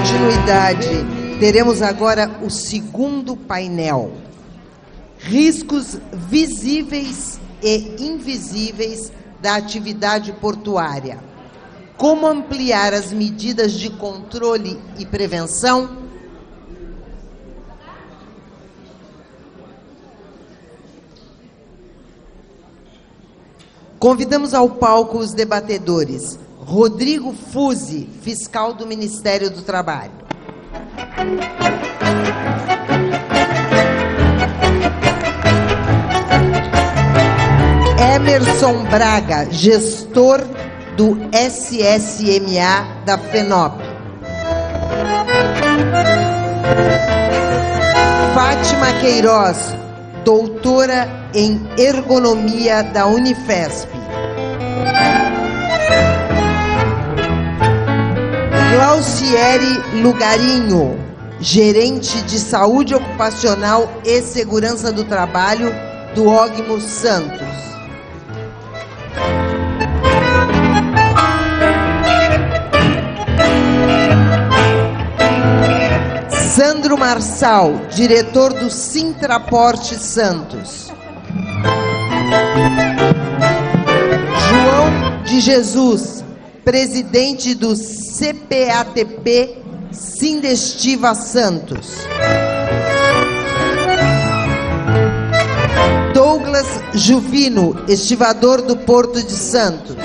continuidade, teremos agora o segundo painel. Riscos visíveis e invisíveis da atividade portuária. Como ampliar as medidas de controle e prevenção? Convidamos ao palco os debatedores. Rodrigo Fuzzi, fiscal do Ministério do Trabalho. Emerson Braga, gestor do SSMA da FENOP. Fátima Queiroz, doutora em ergonomia da Unifesp. Glaucieri Lugarinho, gerente de saúde ocupacional e segurança do trabalho do Ogmo Santos. Sandro Marçal, diretor do Sintraporte Santos. João de Jesus, presidente do CPATP Sindestiva Santos. Douglas Juvino, estivador do Porto de Santos.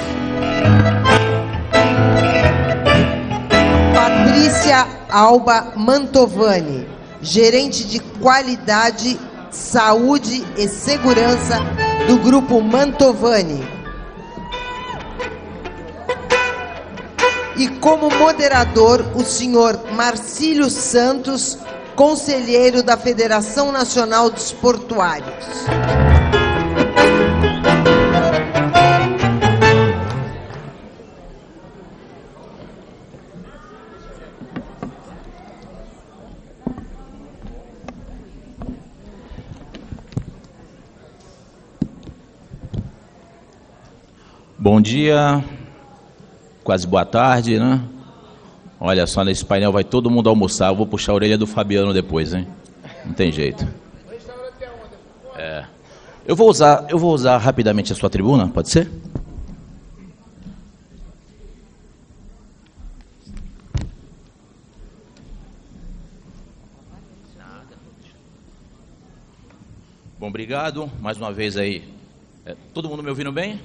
Patrícia Alba Mantovani, gerente de qualidade, saúde e segurança do Grupo Mantovani. E como moderador, o senhor Marcílio Santos, conselheiro da Federação Nacional dos Portuários. Bom dia, quase boa tarde, né? Olha só, nesse painel vai todo mundo almoçar. Eu vou puxar a orelha do Fabiano depois, hein? Não tem jeito. Eu vou usar rapidamente a sua tribuna, pode ser? Bom, obrigado. Mais uma vez aí. Todo mundo me ouvindo bem?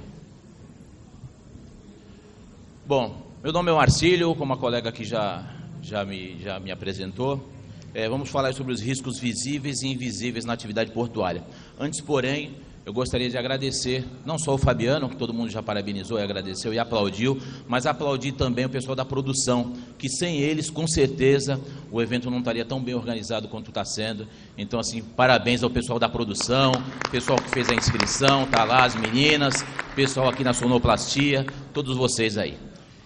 Bom, meu nome é Marcílio, como a colega aqui já me apresentou. Vamos falar sobre os riscos visíveis e invisíveis na atividade portuária. Antes, porém, eu gostaria de agradecer, não só o Fabiano, que todo mundo já parabenizou e agradeceu e aplaudiu, mas aplaudir também o pessoal da produção, que sem eles, com certeza, o evento não estaria tão bem organizado quanto está sendo. Então, assim, parabéns ao pessoal da produção, pessoal que fez a inscrição, tá lá, as meninas, pessoal aqui na sonoplastia, todos vocês aí.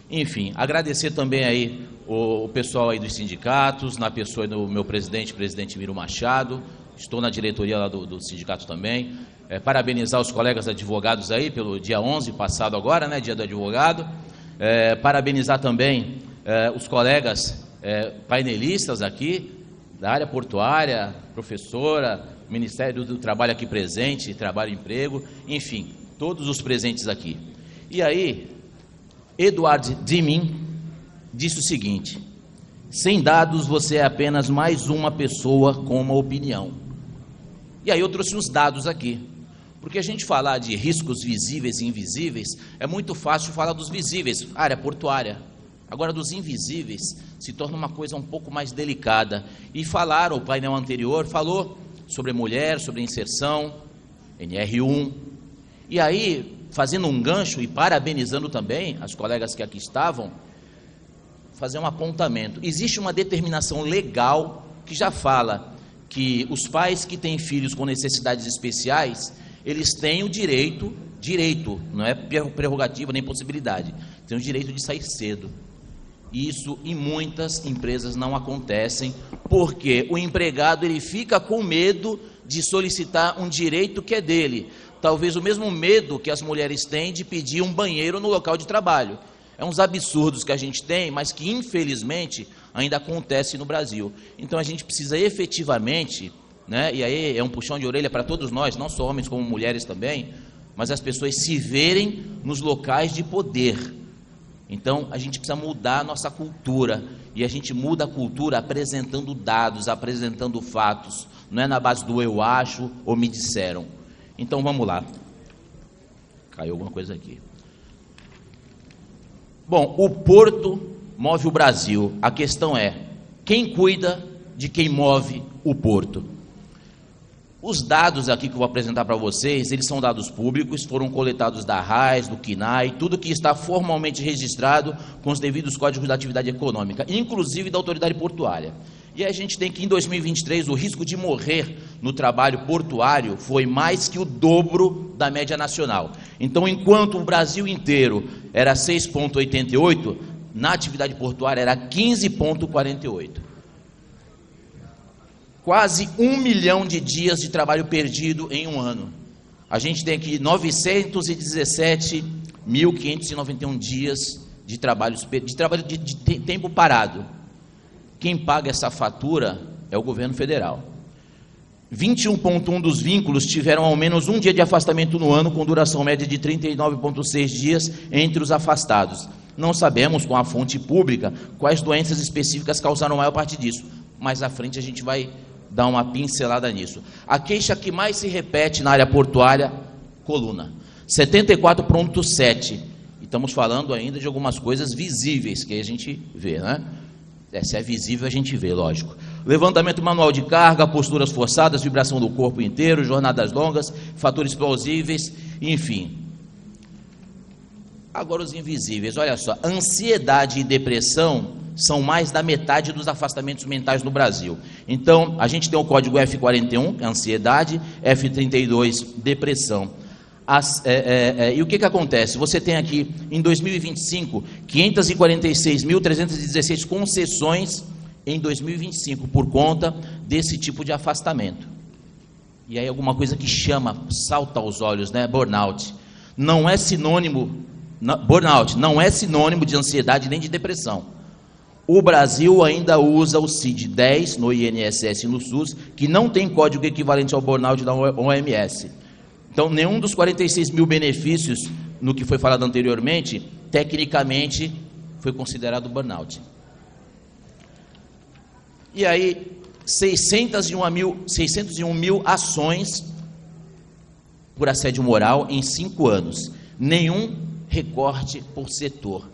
Enfim, agradecer também aí o pessoal aí dos sindicatos, na pessoa do meu presidente Miro Machado, estou na diretoria lá do sindicato também. Parabenizar os colegas advogados aí pelo dia 11 passado agora, né, dia do advogado. Parabenizar também os colegas painelistas aqui, da área portuária, professora, Ministério do Trabalho aqui presente, Trabalho e Emprego, enfim, todos os presentes aqui. E aí, Edward Deming disse o seguinte: sem dados você é apenas mais uma pessoa com uma opinião. E aí eu trouxe os dados aqui, porque a gente falar de riscos visíveis e invisíveis, é muito fácil falar dos visíveis, área portuária. Agora dos invisíveis se torna uma coisa um pouco mais delicada. E falaram, o painel anterior falou sobre mulher, sobre inserção, NR1. E aí, fazendo um gancho e parabenizando também as colegas que aqui estavam, fazer um apontamento. Existe uma determinação legal que já fala que os pais que têm filhos com necessidades especiais, eles têm o direito, não é prerrogativa nem possibilidade, têm o direito de sair cedo. Isso em muitas empresas não acontecem, porque o empregado ele fica com medo de solicitar um direito que é dele. Talvez o mesmo medo que as mulheres têm de pedir um banheiro no local de trabalho. É uns absurdos que a gente tem, mas que infelizmente ainda acontece no Brasil. Então a gente precisa efetivamente, né, e aí é um puxão de orelha para todos nós, não só homens como mulheres também, mas as pessoas se verem nos locais de poder. Então a gente precisa mudar a nossa cultura, e a gente muda a cultura apresentando dados, apresentando fatos, não é na base do eu acho ou me disseram. Então vamos lá. Caiu alguma coisa aqui. Bom, o porto move o Brasil. A questão é, quem cuida de quem move o porto? Os dados aqui que eu vou apresentar para vocês, eles são dados públicos, foram coletados da RAIS, do CNAE, tudo que está formalmente registrado com os devidos códigos da atividade econômica, inclusive da autoridade portuária. E a gente tem que, em 2023, o risco de morrer no trabalho portuário foi mais que o dobro da média nacional. Então, enquanto o Brasil inteiro era 6,88, na atividade portuária era 15,48. Quase 1 milhão de dias de trabalho perdido em um ano. A gente tem aqui 917.591 dias de trabalho de tempo parado. Quem paga essa fatura é o governo federal. 21,1 dos vínculos tiveram ao menos um dia de afastamento no ano, com duração média de 39,6 dias entre os afastados. Não sabemos, com a fonte pública, quais doenças específicas causaram a maior parte disso. Mais à frente a gente vai dar uma pincelada nisso. A queixa que mais se repete na área portuária, coluna, 74,7. Estamos falando ainda de algumas coisas visíveis que a gente vê, né? Se é visível a gente vê, lógico. Levantamento manual de carga, posturas forçadas, vibração do corpo inteiro, jornadas longas, fatores plausíveis, enfim. Agora os invisíveis, olha só, ansiedade e depressão são mais da metade dos afastamentos mentais no Brasil. Então, a gente tem o código F41, ansiedade, F32, depressão. E o que acontece? Você tem aqui, em 2025, 546.316 concessões em 2025, por conta desse tipo de afastamento. E aí alguma coisa que salta aos olhos, né? Burnout. Não é sinônimo, burnout não é sinônimo de ansiedade nem de depressão. O Brasil ainda usa o CID-10 no INSS e no SUS, que não tem código equivalente ao burnout da OMS. Então, nenhum dos 46 mil benefícios, no que foi falado anteriormente, tecnicamente foi considerado burnout. E aí, 601 mil ações por assédio moral em 5 anos. Nenhum recorte por setor.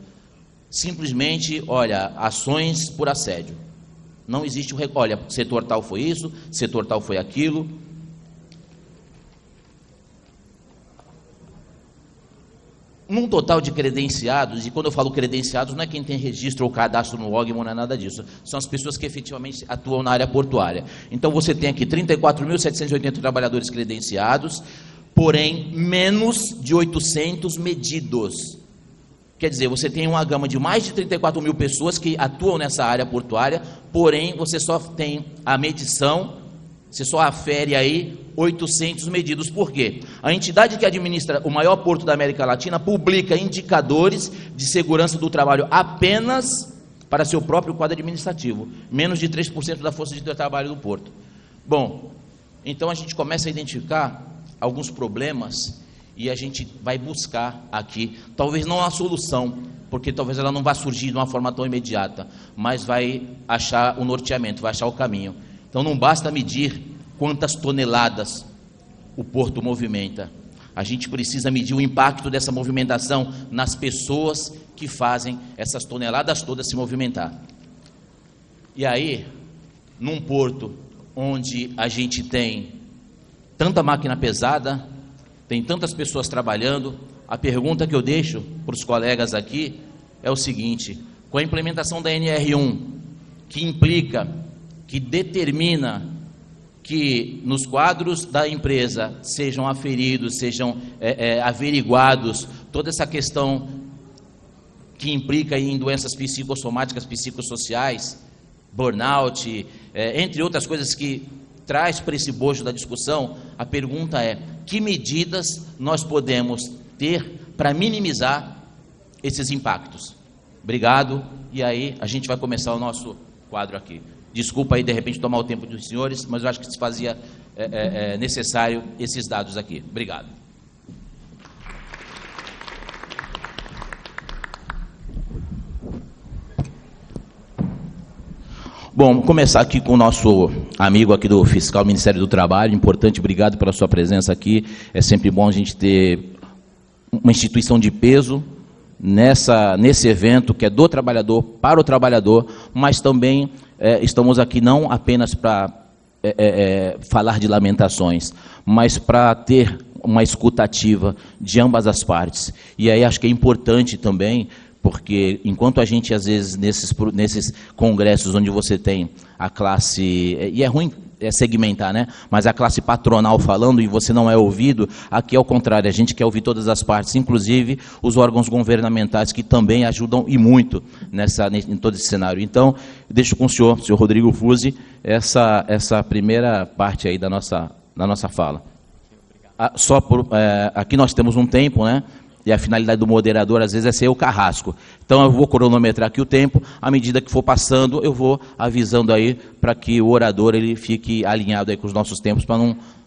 Simplesmente, olha, ações por assédio. Não existe o recorte. Olha, setor tal foi isso, setor tal foi aquilo. Num total de credenciados, e quando eu falo credenciados, não é quem tem registro ou cadastro no órgão, não é nada disso, são as pessoas que efetivamente atuam na área portuária. Então você tem aqui 34.780 trabalhadores credenciados, porém menos de 800 medidos. Quer dizer, você tem uma gama de mais de 34 mil pessoas que atuam nessa área portuária, porém você só tem a medição, você só afere aí 800 medidos. Por quê? A entidade que administra o maior porto da América Latina publica indicadores de segurança do trabalho apenas para seu próprio quadro administrativo, menos de 3% da força de trabalho do porto. Bom, então a gente começa a identificar alguns problemas e a gente vai buscar aqui, talvez não a solução, porque talvez ela não vá surgir de uma forma tão imediata, mas vai achar o norteamento, vai achar o caminho. Então não basta medir quantas toneladas o porto movimenta. A gente precisa medir o impacto dessa movimentação nas pessoas que fazem essas toneladas todas se movimentar. E aí, num porto onde a gente tem tanta máquina pesada, tem tantas pessoas trabalhando, a pergunta que eu deixo para os colegas aqui é o seguinte: com a implementação da NR1, que implica, que determina que nos quadros da empresa sejam aferidos, sejam averiguados, toda essa questão que implica em doenças psicossomáticas, psicossociais, burnout, entre outras coisas que traz para esse bojo da discussão, a pergunta é: que medidas nós podemos ter para minimizar esses impactos. Obrigado, e aí a gente vai começar o nosso quadro aqui. Desculpa aí, de repente, tomar o tempo dos senhores, mas eu acho que se fazia necessário esses dados aqui. Obrigado. Bom, vamos começar aqui com o nosso amigo aqui do Fiscal Ministério do Trabalho. Importante, obrigado pela sua presença aqui. É sempre bom a gente ter uma instituição de peso nesse evento que é do trabalhador, para o trabalhador, mas também estamos aqui não apenas para falar de lamentações, mas para ter uma escuta ativa de ambas as partes. E aí acho que é importante também, porque enquanto a gente, às vezes, nesses congressos onde você tem a classe, e é ruim segmentar, né? Mas a classe patronal falando e você não é ouvido, aqui é o contrário, a gente quer ouvir todas as partes, inclusive os órgãos governamentais que também ajudam e muito em todo esse cenário. Então, deixo com o senhor Rodrigo Fuzzi, essa primeira parte aí da nossa fala. Aqui nós temos um tempo, né? E a finalidade do moderador, às vezes, é ser o carrasco. Então, eu vou cronometrar aqui o tempo, à medida que for passando, eu vou avisando aí para que o orador ele fique alinhado aí com os nossos tempos, para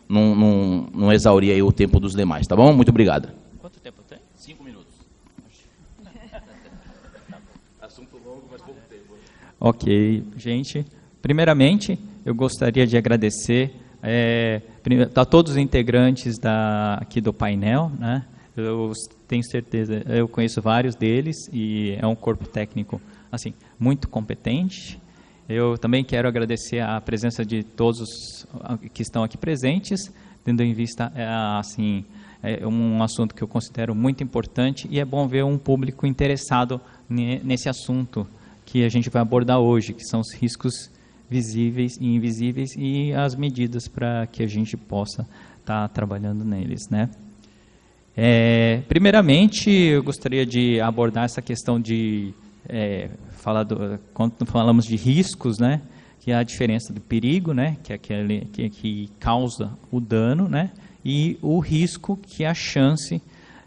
não exaurir aí o tempo dos demais, tá bom? Muito obrigado. Quanto tempo tem? 5 minutos. Assunto longo, mas pouco tempo. Ok, gente. Primeiramente, eu gostaria de agradecer a todos os integrantes aqui do painel, né? Eu tenho certeza, eu conheço vários deles e é um corpo técnico assim muito competente. Eu também quero agradecer a presença de todos que estão aqui presentes, tendo em vista um assunto que eu considero muito importante, e é bom ver um público interessado nesse assunto que a gente vai abordar hoje, que são os riscos visíveis e invisíveis e as medidas para que a gente possa estar trabalhando neles, né? Primeiramente, eu gostaria de abordar essa questão de quando falamos de riscos, né, que é a diferença do perigo, né, que é aquele que causa o dano, né, e o risco, que é a chance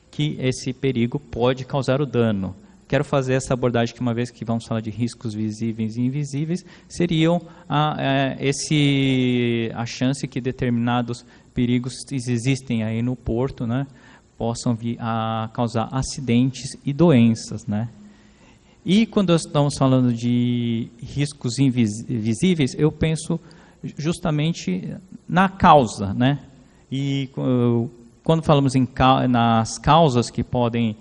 que esse perigo pode causar o dano. Quero fazer essa abordagem que, uma vez que vamos falar de riscos visíveis e invisíveis, seriam a chance que determinados perigos existem aí no porto, né, possam vir a causar acidentes e doenças, né? E quando estamos falando de riscos invisíveis, eu penso justamente na causa, né? E quando falamos nas causas que podem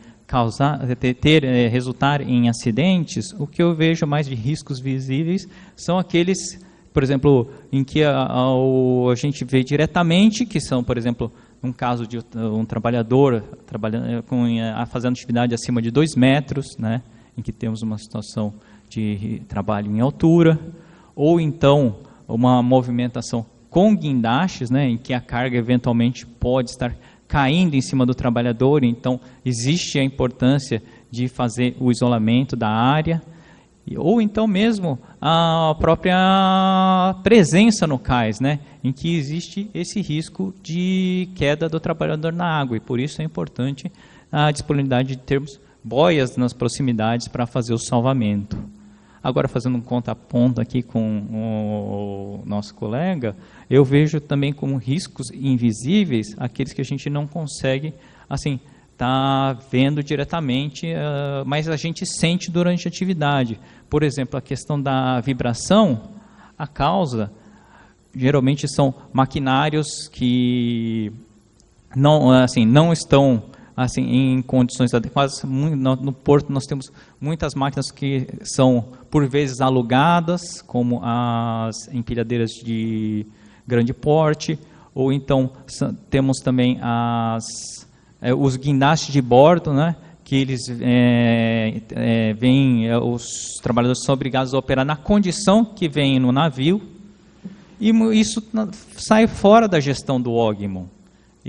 resultar em acidentes, o que eu vejo mais de riscos visíveis são aqueles, por exemplo, em que a gente vê diretamente, que são, por exemplo, um caso de um trabalhador fazendo atividade acima de 2 metros, né, em que temos uma situação de trabalho em altura, ou então uma movimentação com guindastes, né, em que a carga eventualmente pode estar caindo em cima do trabalhador, então existe a importância de fazer o isolamento da área, ou então mesmo a própria presença no cais, né, em que existe esse risco de queda do trabalhador na água, e por isso é importante a disponibilidade de termos boias nas proximidades para fazer o salvamento. Agora, fazendo um contraponto aqui com o nosso colega, eu vejo também como riscos invisíveis aqueles que a gente não consegue, assim, tá vendo diretamente, mas a gente sente durante a atividade. Por exemplo, a questão da vibração, a causa, geralmente são maquinários que não estão em condições adequadas. No porto nós temos muitas máquinas que são, por vezes, alugadas, como as empilhadeiras de grande porte, ou então temos também os guindastes de bordo, né, que eles os trabalhadores são obrigados a operar na condição que vem no navio, e isso sai fora da gestão do OGMON.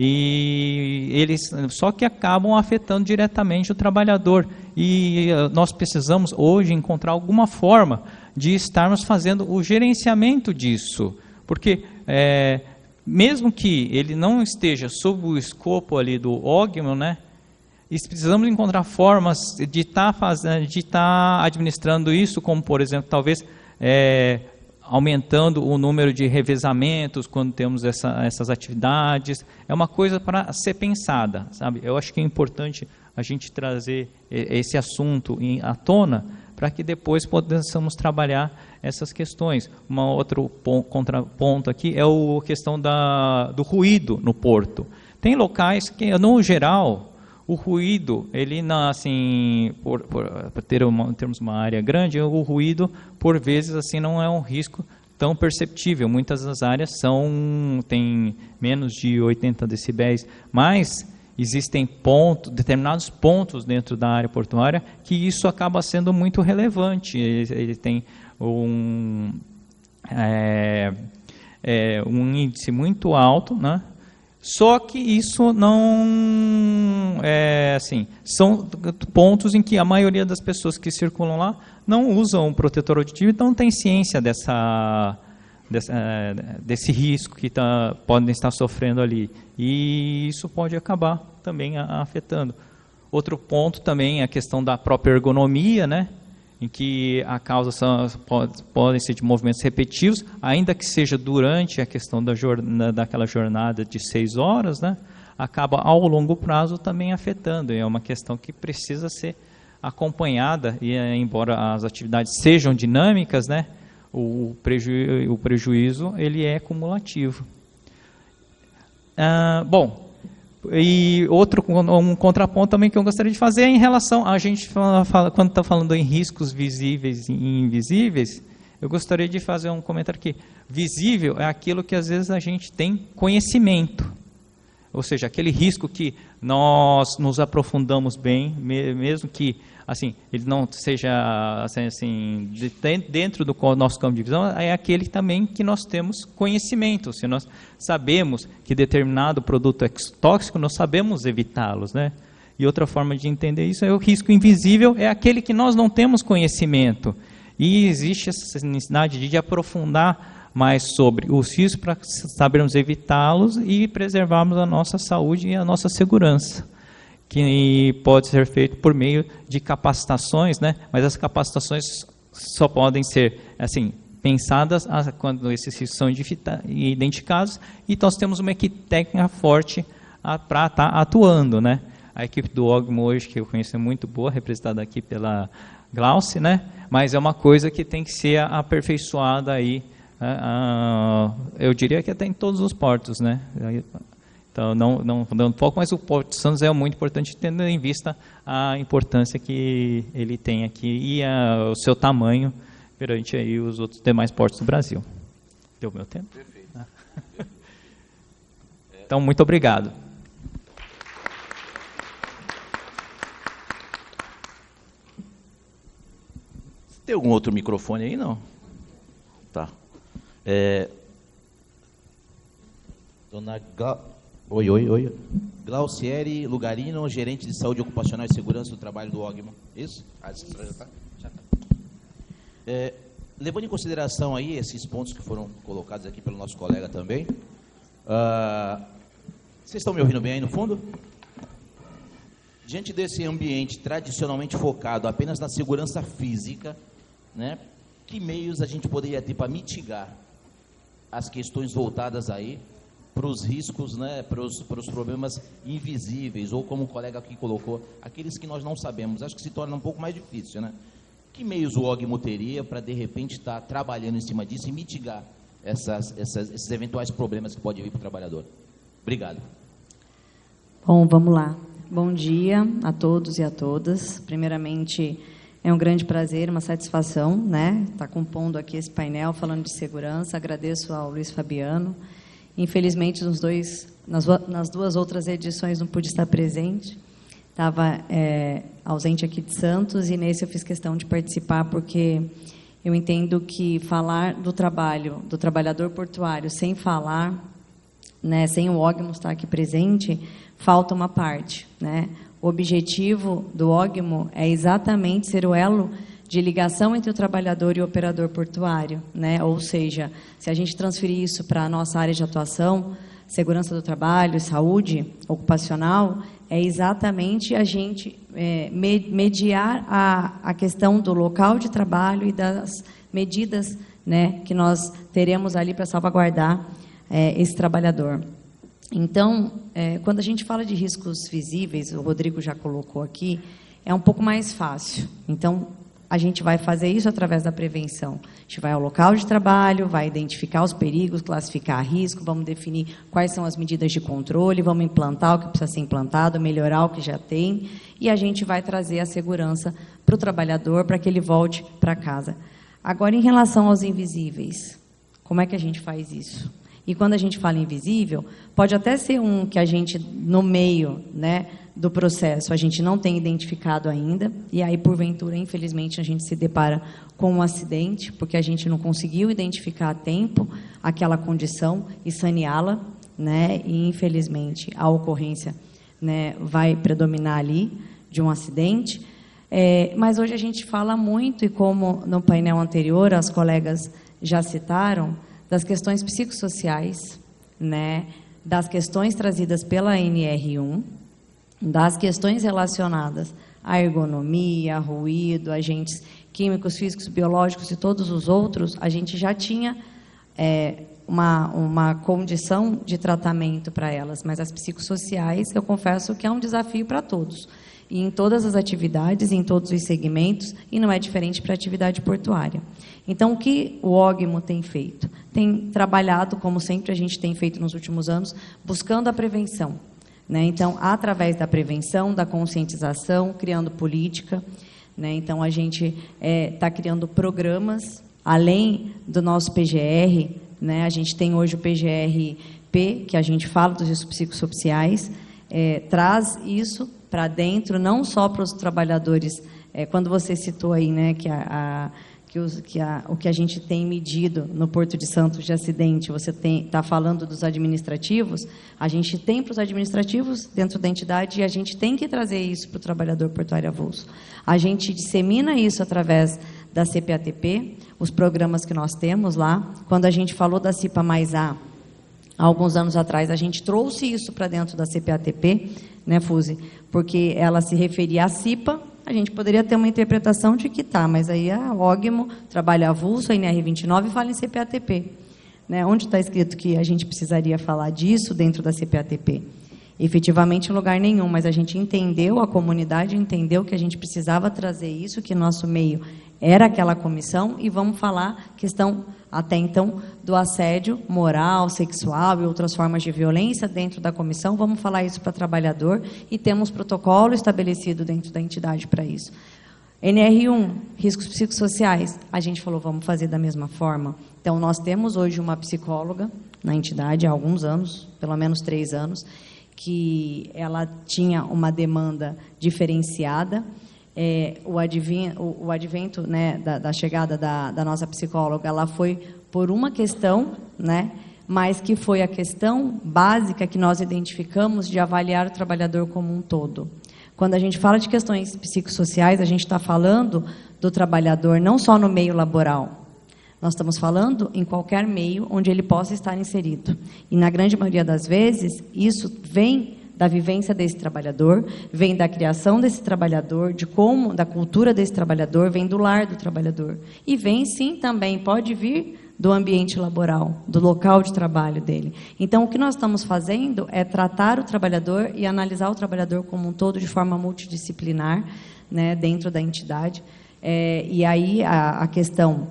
E eles só que acabam afetando diretamente o trabalhador. E nós precisamos hoje encontrar alguma forma de estarmos fazendo o gerenciamento disso, porque mesmo que ele não esteja sob o escopo ali do OGMON, né, E precisamos encontrar formas de estar administrando isso, como, por exemplo, talvez aumentando o número de revezamentos quando temos essas atividades. É uma coisa para ser pensada, sabe? Eu acho que é importante a gente trazer esse assunto à tona para que depois possamos trabalhar essas questões. Outro contraponto aqui é a questão do ruído no porto. Tem locais que, no geral, o ruído, ele assim, por termos uma área grande, o ruído, por vezes, assim, não é um risco tão perceptível. Muitas das áreas têm menos de 80 decibéis, mas existem determinados pontos dentro da área portuária que isso acaba sendo muito relevante. Ele tem um índice muito alto, né? Só que isso não assim, são pontos em que a maioria das pessoas que circulam lá não usam um protetor auditivo, então não tem ciência desse risco que podem estar sofrendo ali. E isso pode acabar também afetando. Outro ponto também é a questão da própria ergonomia, né? Em que a causa podem ser de movimentos repetitivos, ainda que seja durante a questão daquela jornada de 6 horas, né, acaba ao longo prazo também afetando. É uma questão que precisa ser acompanhada, e embora as atividades sejam dinâmicas, né, o prejuízo ele é cumulativo. Bom, e um contraponto também que eu gostaria de fazer é em relação a gente quando está falando em riscos visíveis e invisíveis, eu gostaria de fazer um comentário aqui. Visível é aquilo que às vezes a gente tem conhecimento, ou seja, aquele risco que nós nos aprofundamos bem, mesmo que assim ele não seja assim dentro do nosso campo de visão, é aquele também que nós temos conhecimento. Se nós sabemos que determinado produto é tóxico, nós sabemos evitá-los, né? E outra forma de entender isso é o risco invisível, é aquele que nós não temos conhecimento. E existe essa necessidade de aprofundar mais sobre os riscos para sabermos evitá-los e preservarmos a nossa saúde e a nossa segurança, que pode ser feito por meio de capacitações, né? Mas as capacitações só podem ser assim pensadas quando esses riscos são identificados, e nós temos uma equipe técnica forte para estar atuando, né? A equipe do OGMO hoje, que eu conheço, é muito boa, representada aqui pela Glauce, né? Mas é uma coisa que tem que ser aperfeiçoada aí, eu diria que até em todos os portos, né? Então, não dando foco, mas o Porto de Santos é muito importante, tendo em vista a importância que ele tem aqui e o seu tamanho perante aí os outros demais portos do Brasil. Deu meu tempo? Perfeito. Então, muito obrigado. Tem algum outro microfone aí, não? Tá. Dona Oi. Glaucieri Lugarino, gerente de saúde ocupacional e segurança do trabalho do OGMO. Isso? Já tá. Levando em consideração aí esses pontos que foram colocados aqui pelo nosso colega também, vocês estão me ouvindo bem aí no fundo? Diante desse ambiente tradicionalmente focado apenas na segurança física, né, que meios a gente poderia ter para mitigar as questões voltadas aí para os riscos, né, para os problemas invisíveis, ou como o colega aqui colocou, aqueles que nós não sabemos? Acho que se torna um pouco mais difícil, né? Que meios o OGMO teria para, de repente, estar trabalhando em cima disso e mitigar esses eventuais problemas que podem vir para o trabalhador? Obrigado. Bom, vamos lá. Bom dia a todos e a todas. Primeiramente, é um grande prazer, uma satisfação, né, estar compondo aqui esse painel falando de segurança. Agradeço ao Luiz Fabiano. Infelizmente, nas duas outras edições não pude estar presente. Estava ausente aqui de Santos, e nesse eu fiz questão de participar, porque eu entendo que falar do trabalho do trabalhador portuário sem falar, né, sem o OGMO estar aqui presente, falta uma parte, né? O objetivo do OGMO é exatamente ser o elo de ligação entre o trabalhador e o operador portuário, né? Ou seja, se a gente transferir isso para a nossa área de atuação, segurança do trabalho e saúde ocupacional, é exatamente a gente mediar a questão do local de trabalho e das medidas, né, que nós teremos ali para salvaguardar esse trabalhador. Então, quando a gente fala de riscos visíveis, o Rodrigo já colocou aqui, é um pouco mais fácil. Então, a gente vai fazer isso através da prevenção. A gente vai ao local de trabalho, vai identificar os perigos, classificar risco, vamos definir quais são as medidas de controle, vamos implantar o que precisa ser implantado, melhorar o que já tem, e a gente vai trazer a segurança para o trabalhador, para que ele volte para casa. Agora, em relação aos invisíveis, como é que a gente faz isso? E quando a gente fala invisível, pode até ser um que a gente, no meio, né, do processo, a gente não tem identificado ainda, e aí, porventura, infelizmente, a gente se depara com um acidente, porque a gente não conseguiu identificar a tempo aquela condição e saneá-la, né, e, infelizmente, a ocorrência, né, vai predominar ali de um acidente. Mas hoje a gente fala muito, e como no painel anterior as colegas já citaram, das questões psicossociais, né, das questões trazidas pela NR1, das questões relacionadas à ergonomia, ruído, agentes químicos, físicos, biológicos e todos os outros, a gente já tinha uma condição de tratamento para elas, mas as psicossociais, eu confesso que é um desafio para todos, e em todas as atividades, em todos os segmentos, e não é diferente para a atividade portuária. Então, o que o OGMO tem feito? Tem trabalhado, como sempre a gente tem feito nos últimos anos, buscando a prevenção, né? Então, através da prevenção, da conscientização, criando política, né? Então, a gente está criando programas, além do nosso PGR, né? A gente tem hoje o PGR-P, que a gente fala dos riscos psicossociais, traz isso para dentro, não só para os trabalhadores, quando você citou aí, né, o que a gente tem medido no Porto de Santos de acidente, você está falando dos administrativos, a gente tem para os administrativos dentro da entidade e a gente tem que trazer isso para o trabalhador portuário avulso. A gente dissemina isso através da CPATP, os programas que nós temos lá. Quando a gente falou da CIPA mais A, há alguns anos atrás, a gente trouxe isso para dentro da CPATP, né, Fuzi? Porque ela se referia à CIPA, a gente poderia ter uma interpretação de que tá, mas aí a OGMO, trabalho avulso, a NR29 fala em CPATP. Né? Onde está escrito que a gente precisaria falar disso dentro da CPATP? Efetivamente, em lugar nenhum, mas a gente entendeu, a comunidade entendeu que a gente precisava trazer isso, que nosso meio era aquela comissão, e vamos falar questão, até então, do assédio moral, sexual e outras formas de violência dentro da comissão. Vamos falar isso para trabalhador e temos protocolo estabelecido dentro da entidade para isso. NR1, riscos psicossociais, a gente falou, vamos fazer da mesma forma. Então, nós temos hoje uma psicóloga na entidade há alguns anos, pelo menos 3 anos, que ela tinha uma demanda diferenciada. O advento, né, da chegada da nossa psicóloga, ela foi por uma questão, né, mas que foi a questão básica que nós identificamos de avaliar o trabalhador como um todo. Quando a gente fala de questões psicossociais, a gente está falando do trabalhador não só no meio laboral, nós estamos falando em qualquer meio onde ele possa estar inserido. E, na grande maioria das vezes, isso vem da vivência desse trabalhador, vem da criação desse trabalhador, da cultura desse trabalhador, vem do lar do trabalhador. E vem, sim, também, pode vir do ambiente laboral, do local de trabalho dele. Então, o que nós estamos fazendo é tratar o trabalhador e analisar o trabalhador como um todo de forma multidisciplinar, né, dentro da entidade. E aí, a questão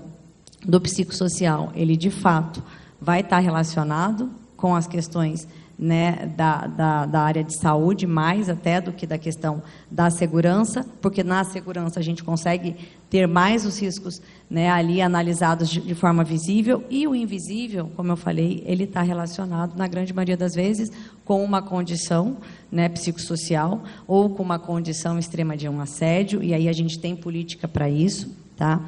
do psicossocial, ele, de fato, vai estar relacionado com as questões, né, da área de saúde, mais até do que da questão da segurança, porque na segurança a gente consegue ter mais os riscos, né, ali analisados de forma visível, e o invisível, como eu falei, ele está relacionado, na grande maioria das vezes, com uma condição, né, psicossocial, ou com uma condição extrema de um assédio, e aí a gente tem política para isso, tá?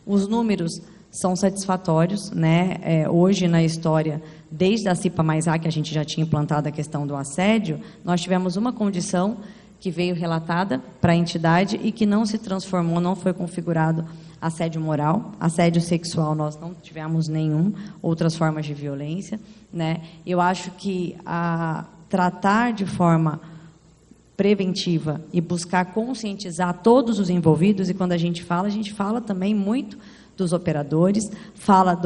Os números são satisfatórios, né? Hoje, na história, desde a CIPA mais A, que a gente já tinha implantado a questão do assédio, nós tivemos uma condição que veio relatada para a entidade e que não se transformou, não foi configurado assédio moral, assédio sexual nós não tivemos nenhum, outras formas de violência, né? Eu acho que tratar de forma preventiva e buscar conscientizar todos os envolvidos, e quando a gente fala também muito dos operadores, fala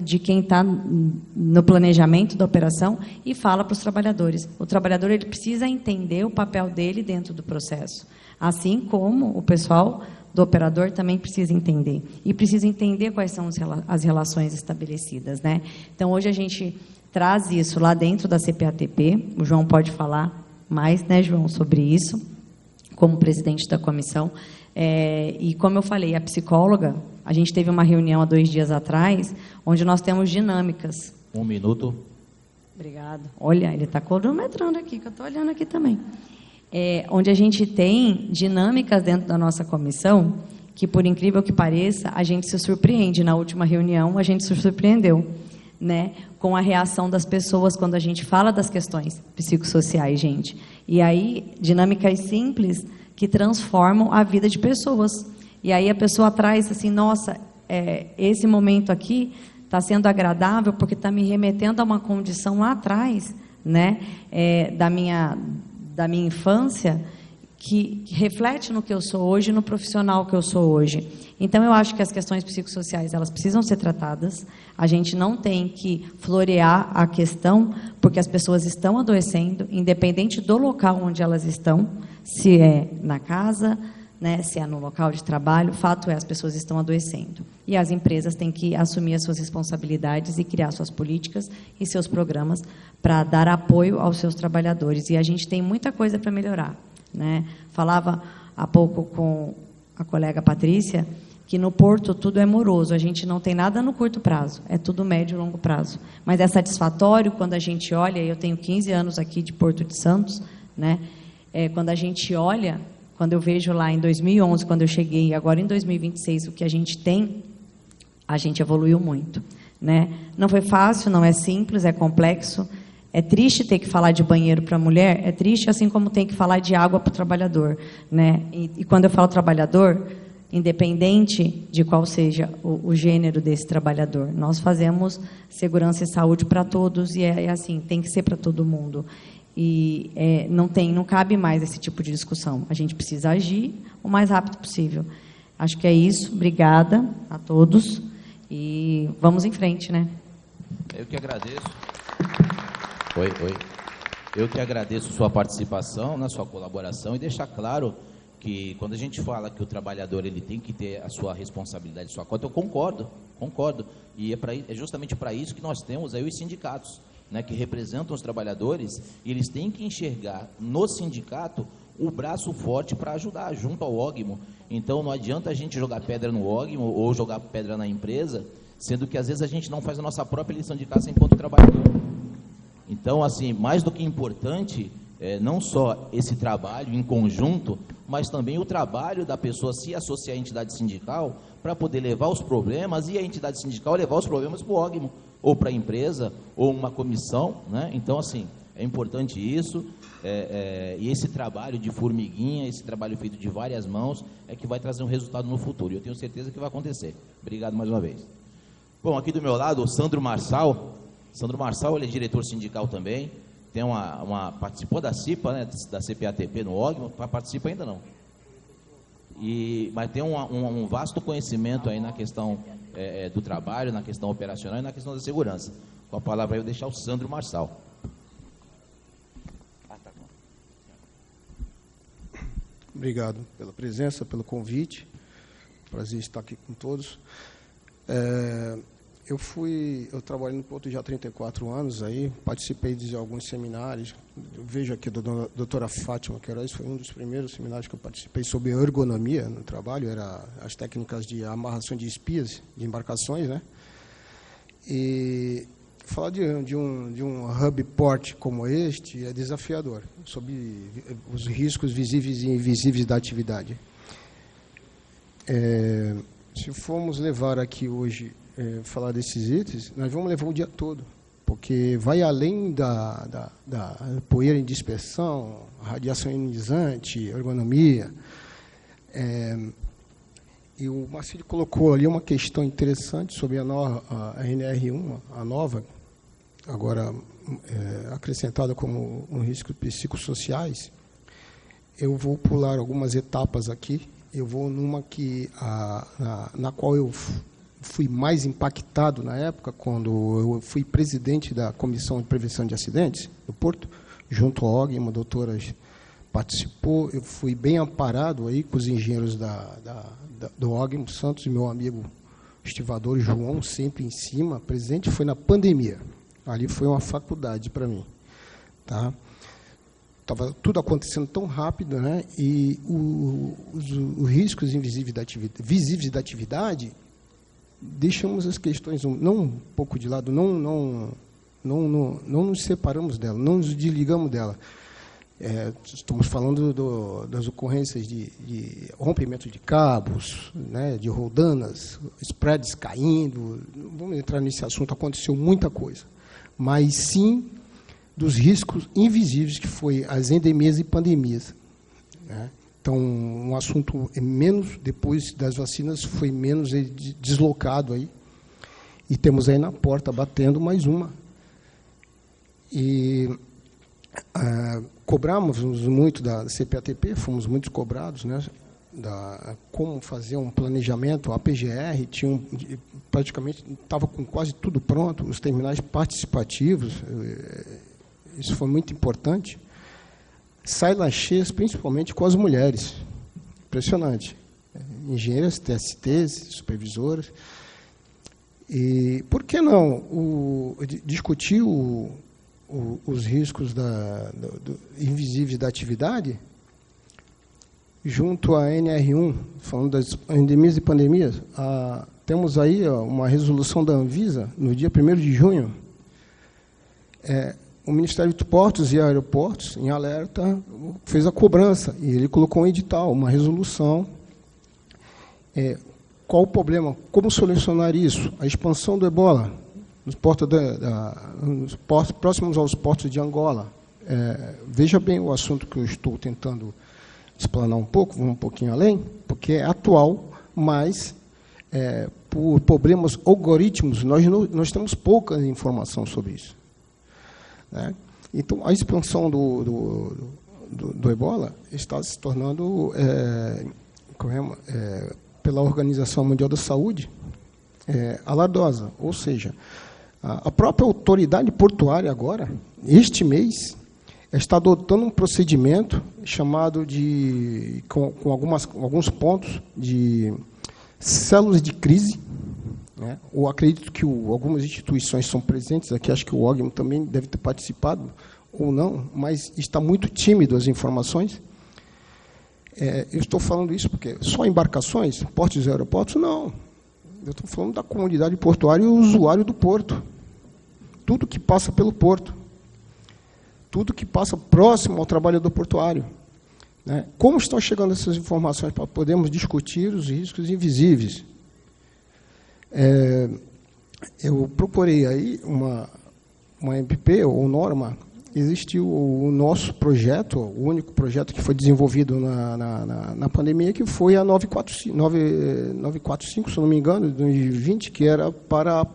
de quem está no planejamento da operação e fala para os trabalhadores. O trabalhador ele precisa entender o papel dele dentro do processo, assim como o pessoal do operador também precisa entender. E precisa entender quais são as relações estabelecidas, né? Então, hoje a gente traz isso lá dentro da CPATP, o João pode falar mais, né, João, sobre isso, como presidente da comissão. E como eu falei, a psicóloga, a gente teve uma reunião há 2 dias atrás, onde nós temos dinâmicas. 1 minuto. Obrigado. Olha, ele está cronometrando aqui, que eu estou olhando aqui também. Onde a gente tem dinâmicas dentro da nossa comissão, que, por incrível que pareça, a gente se surpreende. Na última reunião, a gente se surpreendeu, né, com a reação das pessoas quando a gente fala das questões psicossociais, gente. E aí, dinâmicas simples que transformam a vida de pessoas. E aí a pessoa traz assim, nossa, esse momento aqui está sendo agradável porque está me remetendo a uma condição lá atrás, né, da minha infância, que reflete no que eu sou hoje, no profissional que eu sou hoje. Então, eu acho que as questões psicossociais, elas precisam ser tratadas. A gente não tem que florear a questão, porque as pessoas estão adoecendo, independente do local onde elas estão, se é na casa, né, se é no local de trabalho, o fato é, as pessoas estão adoecendo. E as empresas têm que assumir as suas responsabilidades e criar suas políticas e seus programas para dar apoio aos seus trabalhadores. E a gente tem muita coisa para melhorar, né? Falava há pouco com a colega Patrícia que no Porto tudo é moroso, a gente não tem nada no curto prazo, é tudo médio e longo prazo. Mas é satisfatório quando a gente olha, eu tenho 15 anos aqui de Porto de Santos, né? Quando a gente olha, quando eu vejo lá em 2011, quando eu cheguei, e agora em 2026, o que a gente tem, a gente evoluiu muito, né? Não foi fácil, não é simples, é complexo. É triste ter que falar de banheiro para a mulher, é triste assim como tem que falar de água para o trabalhador, né? E quando eu falo trabalhador, independente de qual seja o gênero desse trabalhador, nós fazemos segurança e saúde para todos, e é assim, tem que ser para todo mundo. E não cabe mais esse tipo de discussão. A gente precisa agir o mais rápido possível. Acho que é isso. Obrigada a todos. E vamos em frente, né? Eu que agradeço. Oi. Eu que agradeço sua participação, né, sua colaboração, e deixar claro que quando a gente fala que o trabalhador ele tem que ter a sua responsabilidade, sua cota, eu concordo. E é justamente para isso que nós temos aí os sindicatos, né, que representam os trabalhadores, e eles têm que enxergar no sindicato o braço forte para ajudar, junto ao OGMO. Então, não adianta a gente jogar pedra no OGMO ou jogar pedra na empresa, sendo que, às vezes, a gente não faz a nossa própria lição de casa enquanto trabalhador. Então, assim, mais do que importante, não só esse trabalho em conjunto, mas também o trabalho da pessoa se associar à entidade sindical para poder levar os problemas, e a entidade sindical levar os problemas para o OGMO, ou para a empresa, ou uma comissão, né? Então, assim, é importante isso, e esse trabalho de formiguinha, esse trabalho feito de várias mãos, é que vai trazer um resultado no futuro, e eu tenho certeza que vai acontecer. Obrigado mais uma vez. Bom, aqui do meu lado, o Sandro Marçal. Sandro Marçal, ele é diretor sindical também, tem participou da CIPA, né, da CPATP no OGMO, participa ainda não. Mas tem um vasto conhecimento aí na questão do trabalho, na questão operacional e na questão da segurança. Com a palavra eu vou deixar o Sandro Marçal. Obrigado pela presença, pelo convite. Prazer estar aqui com todos. Eu trabalho no Porto já há 34 anos, aí, participei de alguns seminários. Eu vejo aqui a doutora Fátima Queiroz, foi um dos primeiros seminários que eu participei sobre ergonomia no trabalho, era as técnicas de amarração de espias, de embarcações, né? E falar de um hub port como este é desafiador, sobre os riscos visíveis e invisíveis da atividade. Se formos levar aqui hoje, falar desses itens, nós vamos levar o dia todo, porque vai além da poeira em dispersão, radiação ionizante, ergonomia. E o Marcílio colocou ali uma questão interessante sobre a NR1, a nova, agora acrescentada como um risco psicossociais. Eu vou pular algumas etapas aqui. Eu vou numa na qual eu fui mais impactado na época, quando eu fui presidente da Comissão de Prevenção de Acidentes do Porto, junto ao OG, uma doutora participou. Eu fui bem amparado aí com os engenheiros do OG, Santos, e meu amigo estivador João, sempre em cima, presente. Foi na pandemia. Ali foi uma faculdade para mim. Tá? Estava tudo acontecendo tão rápido, né? E os riscos visíveis da atividade, deixamos as questões não um pouco de lado, não nos separamos dela, não nos desligamos dela. Estamos falando das ocorrências de rompimento de cabos, né, de roldanas, spreads caindo. Não vamos entrar nesse assunto, aconteceu muita coisa. Mas sim dos riscos invisíveis, que foi as endemias e pandemias. Né? Então, um assunto menos, depois das vacinas, foi menos deslocado aí. E temos aí na porta, batendo mais uma. E cobramos muito da CPATP, fomos muito cobrados, né? Como fazer um planejamento. A PGR praticamente estava com quase tudo pronto, os terminais participativos, isso foi muito importante. Salas cheias, principalmente com as mulheres. Impressionante. Engenheiras, TSTs, supervisoras. E por que não discutir os riscos invisíveis da atividade junto à NR1, falando das endemias e pandemias? Temos aí uma resolução da Anvisa, no dia 1º de junho. O Ministério de Portos e Aeroportos, em alerta, fez a cobrança, e ele colocou um edital, uma resolução. Qual o problema? Como solucionar isso? A expansão do ebola nos portos próximos aos portos de Angola. Veja bem o assunto que eu estou tentando explanar um pouco, vamos um pouquinho além, porque é atual, mas por problemas algoritmos, nós temos pouca informação sobre isso. Né? Então, a expansão do ebola está se tornando, pela Organização Mundial da Saúde, alardosa. Ou seja, a própria autoridade portuária agora, este mês, está adotando um procedimento chamado com alguns pontos de células de crise. Né? Eu acredito que algumas instituições são presentes aqui, acho que o OGM também deve ter participado, ou não, mas está muito tímido as informações. Eu estou falando isso porque só embarcações, portos e aeroportos? Não. Eu estou falando da comunidade portuária e o usuário do porto. Tudo que passa pelo porto. Tudo que passa próximo ao trabalhador portuário. Né? Como estão chegando essas informações para podermos discutir os riscos invisíveis? Eu procurei aí uma MP ou norma. Existiu o nosso projeto, o único projeto que foi desenvolvido na pandemia, que foi a 945, se não me engano, de 2020, que era para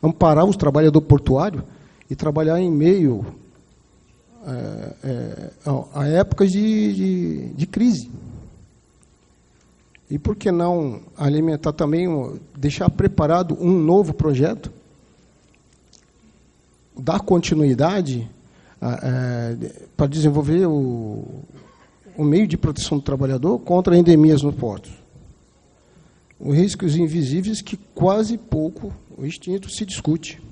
amparar os trabalhadores portuários e trabalhar em meio a épocas de crise. E por que não alimentar também, deixar preparado um novo projeto, dar continuidade para desenvolver o meio de proteção do trabalhador contra endemias no porto. Os riscos invisíveis que quase pouco o instinto se discute.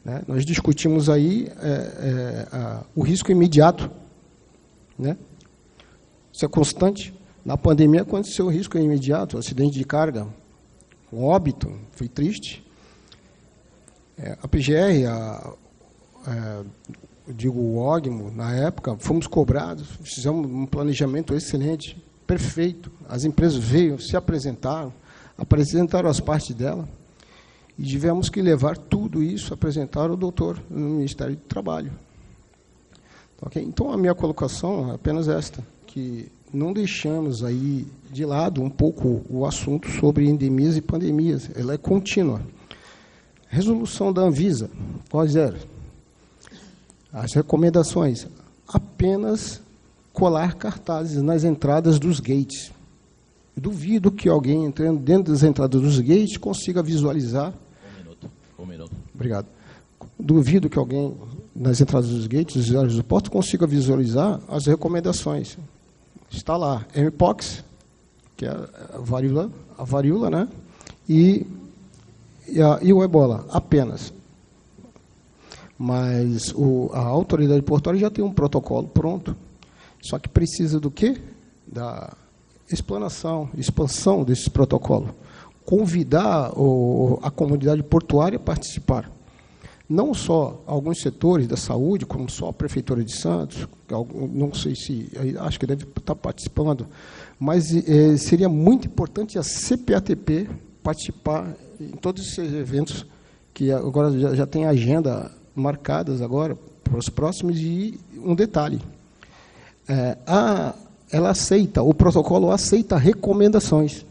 Né? Nós discutimos aí o risco imediato. Né? Isso é constante. Na pandemia aconteceu o risco imediato, acidente de carga, com óbito, foi triste. A PGR, o OGMO, na época, fomos cobrados, fizemos um planejamento excelente, perfeito. As empresas veio, se apresentaram as partes dela, e tivemos que levar tudo isso, apresentar ao doutor no Ministério do Trabalho. Okay? Então, a minha colocação é apenas esta, que não deixamos aí de lado um pouco o assunto sobre endemias e pandemias. Ela é contínua. Resolução da Anvisa, quais eram? As recomendações, apenas colar cartazes nas entradas dos gates. Duvido que alguém entrando dentro das entradas dos gates consiga visualizar. Um minuto. Obrigado. Duvido que alguém nas entradas dos gates, dos usuários do porto, consiga visualizar as recomendações. Está lá, Mpox, que é a varíola, né? E o ebola, apenas. Mas a autoridade portuária já tem um protocolo pronto. Só que precisa do quê? Da expansão desse protocolo. Convidar a comunidade portuária a participar. Não só alguns setores da saúde, como só a Prefeitura de Santos, não sei se, acho que deve estar participando, mas seria muito importante a CPATP participar em todos esses eventos, que agora já tem agenda marcadas agora para os próximos. E um detalhe, o protocolo aceita recomendações.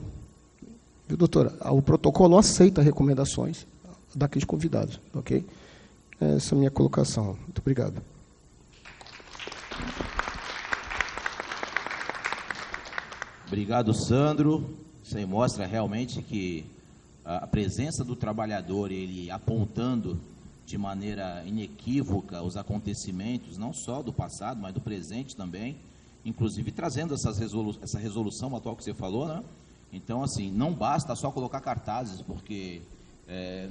Viu, doutora? O protocolo aceita recomendações daqueles convidados, ok? Essa é a minha colocação. Muito obrigado. Obrigado, Sandro. Isso aí mostra realmente que a presença do trabalhador, ele apontando de maneira inequívoca os acontecimentos, não só do passado, mas do presente também, inclusive trazendo essa resolução atual que você falou, né? Então, assim, não basta só colocar cartazes, porque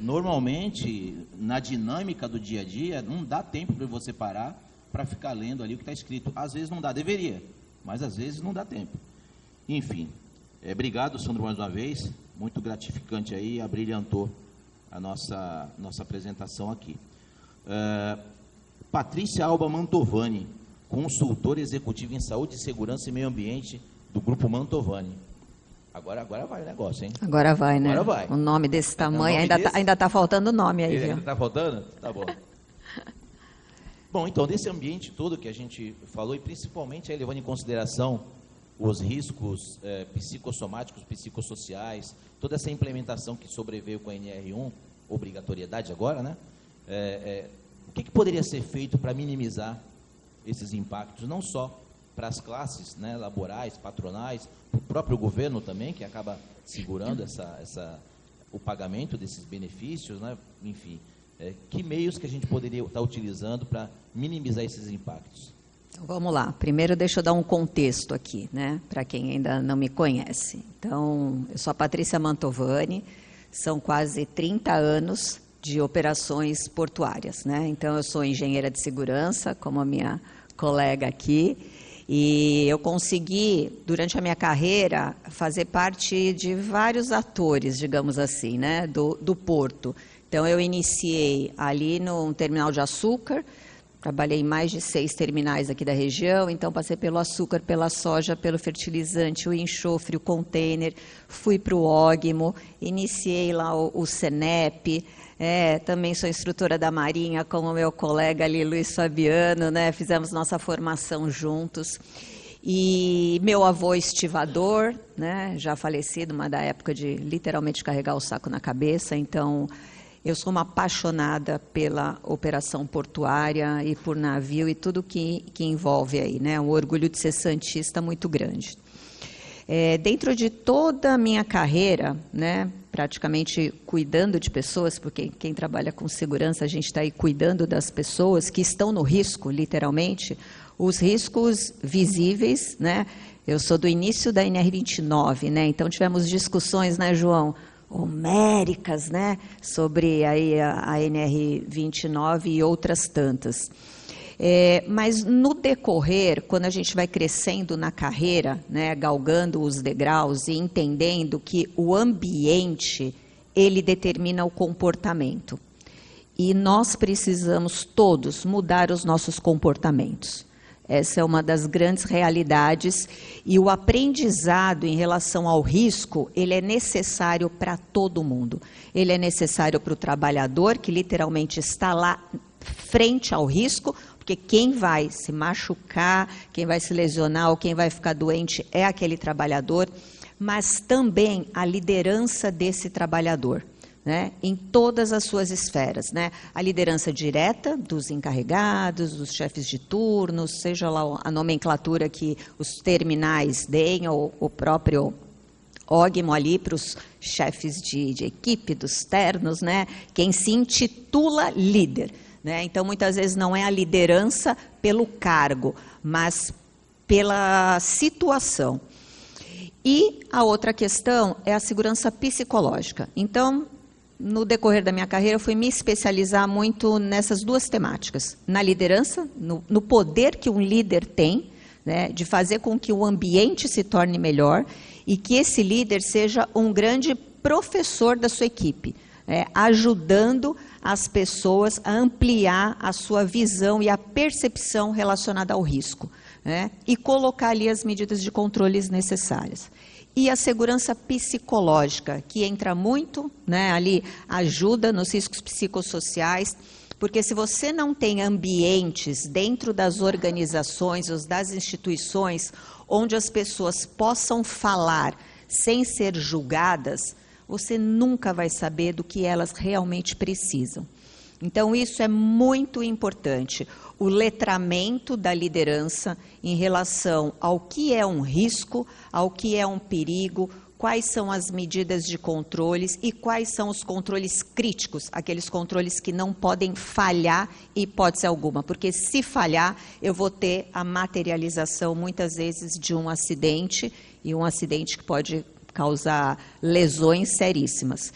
normalmente, na dinâmica do dia a dia, não dá tempo para você parar para ficar lendo ali o que está escrito. Às vezes não dá, deveria, mas às vezes não dá tempo. Enfim, obrigado, Sandro, mais uma vez, muito gratificante aí, abrilhantou a nossa apresentação aqui. Patrícia Alba Mantovani, consultora executiva em saúde, segurança e meio ambiente do Grupo Mantovani. Agora vai o negócio, hein? Agora vai, né? Agora vai. Um nome desse tamanho, ainda está faltando nome aí, viu? Ainda está faltando? Tá bom. Bom, então, desse ambiente todo que a gente falou, e principalmente aí levando em consideração os riscos psicossomáticos, psicossociais, toda essa implementação que sobreveio com a NR1, obrigatoriedade agora, né? O que poderia ser feito para minimizar esses impactos, não só para as classes, né, laborais, patronais, para o próprio governo também, que acaba segurando o pagamento desses benefícios, né? Enfim, que meios que a gente poderia estar utilizando para minimizar esses impactos? Então, vamos lá. Primeiro, deixa eu dar um contexto aqui, né, para quem ainda não me conhece. Então, eu sou a Patrícia Mantovani, são quase 30 anos de operações portuárias, né? Então, eu sou engenheira de segurança, como a minha colega aqui, e eu consegui, durante a minha carreira, fazer parte de vários atores, digamos assim, né, do porto. Então, eu iniciei ali no terminal de açúcar, trabalhei em mais de 6 terminais aqui da região, então passei pelo açúcar, pela soja, pelo fertilizante, o enxofre, o container, fui para o ógimo, iniciei lá o CENEP, também sou instrutora da Marinha, como meu colega ali, Luiz Fabiano, né? Fizemos nossa formação juntos. E meu avô estivador, né? Já falecido, mas da época de literalmente carregar o saco na cabeça, então eu sou uma apaixonada pela operação portuária e por navio e tudo que envolve aí, né? Um orgulho de ser santista muito grande. Dentro de toda a minha carreira, né, praticamente cuidando de pessoas, porque quem trabalha com segurança, a gente está aí cuidando das pessoas que estão no risco, literalmente, os riscos visíveis, né? Eu sou do início da NR29, né? Então tivemos discussões, né, João, homéricas, né, sobre aí a NR29 e outras tantas. Mas no decorrer, quando a gente vai crescendo na carreira, né, galgando os degraus e entendendo que o ambiente, ele determina o comportamento. E nós precisamos todos mudar os nossos comportamentos. Essa é uma das grandes realidades e o aprendizado em relação ao risco, ele é necessário para todo mundo. Ele é necessário para o trabalhador, que literalmente está lá frente ao risco, porque porque quem vai se machucar, quem vai se lesionar ou quem vai ficar doente é aquele trabalhador, mas também a liderança desse trabalhador, né, em todas as suas esferas, né? A liderança direta dos encarregados, dos chefes de turno, seja lá a nomenclatura que os terminais deem, ou o próprio ógimo ali para os chefes de equipe, dos ternos, né? Quem se intitula líder, né? Então, muitas vezes não é a liderança pelo cargo, mas pela situação. E a outra questão é a segurança psicológica. Então, no decorrer da minha carreira, eu fui me especializar muito nessas duas temáticas. Na liderança, no poder que um líder tem, né, de fazer com que o ambiente se torne melhor e que esse líder seja um grande professor da sua equipe, ajudando as pessoas a ampliar a sua visão e a percepção relacionada ao risco, né, e colocar ali as medidas de controles necessárias. E a segurança psicológica, que entra muito, né, ali, ajuda nos riscos psicossociais, porque se você não tem ambientes dentro das organizações ou das instituições onde as pessoas possam falar sem ser julgadas, você nunca vai saber do que elas realmente precisam. Então, isso é muito importante. O letramento da liderança em relação ao que é um risco, ao que é um perigo, quais são as medidas de controles e quais são os controles críticos, aqueles controles que não podem falhar em hipótese alguma, porque se falhar, eu vou ter a materialização, muitas vezes, de um acidente, e um acidente que pode causar lesões seríssimas.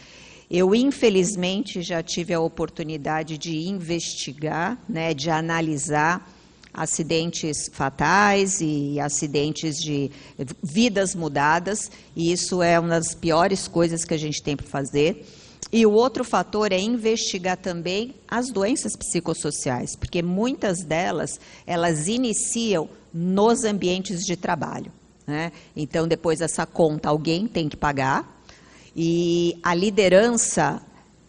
Eu, infelizmente, já tive a oportunidade de investigar, né, de analisar acidentes fatais e acidentes de vidas mudadas, e isso é uma das piores coisas que a gente tem para fazer. E o outro fator é investigar também as doenças psicossociais, porque muitas delas, elas iniciam nos ambientes de trabalho, né? Então, depois essa conta alguém tem que pagar. E a liderança,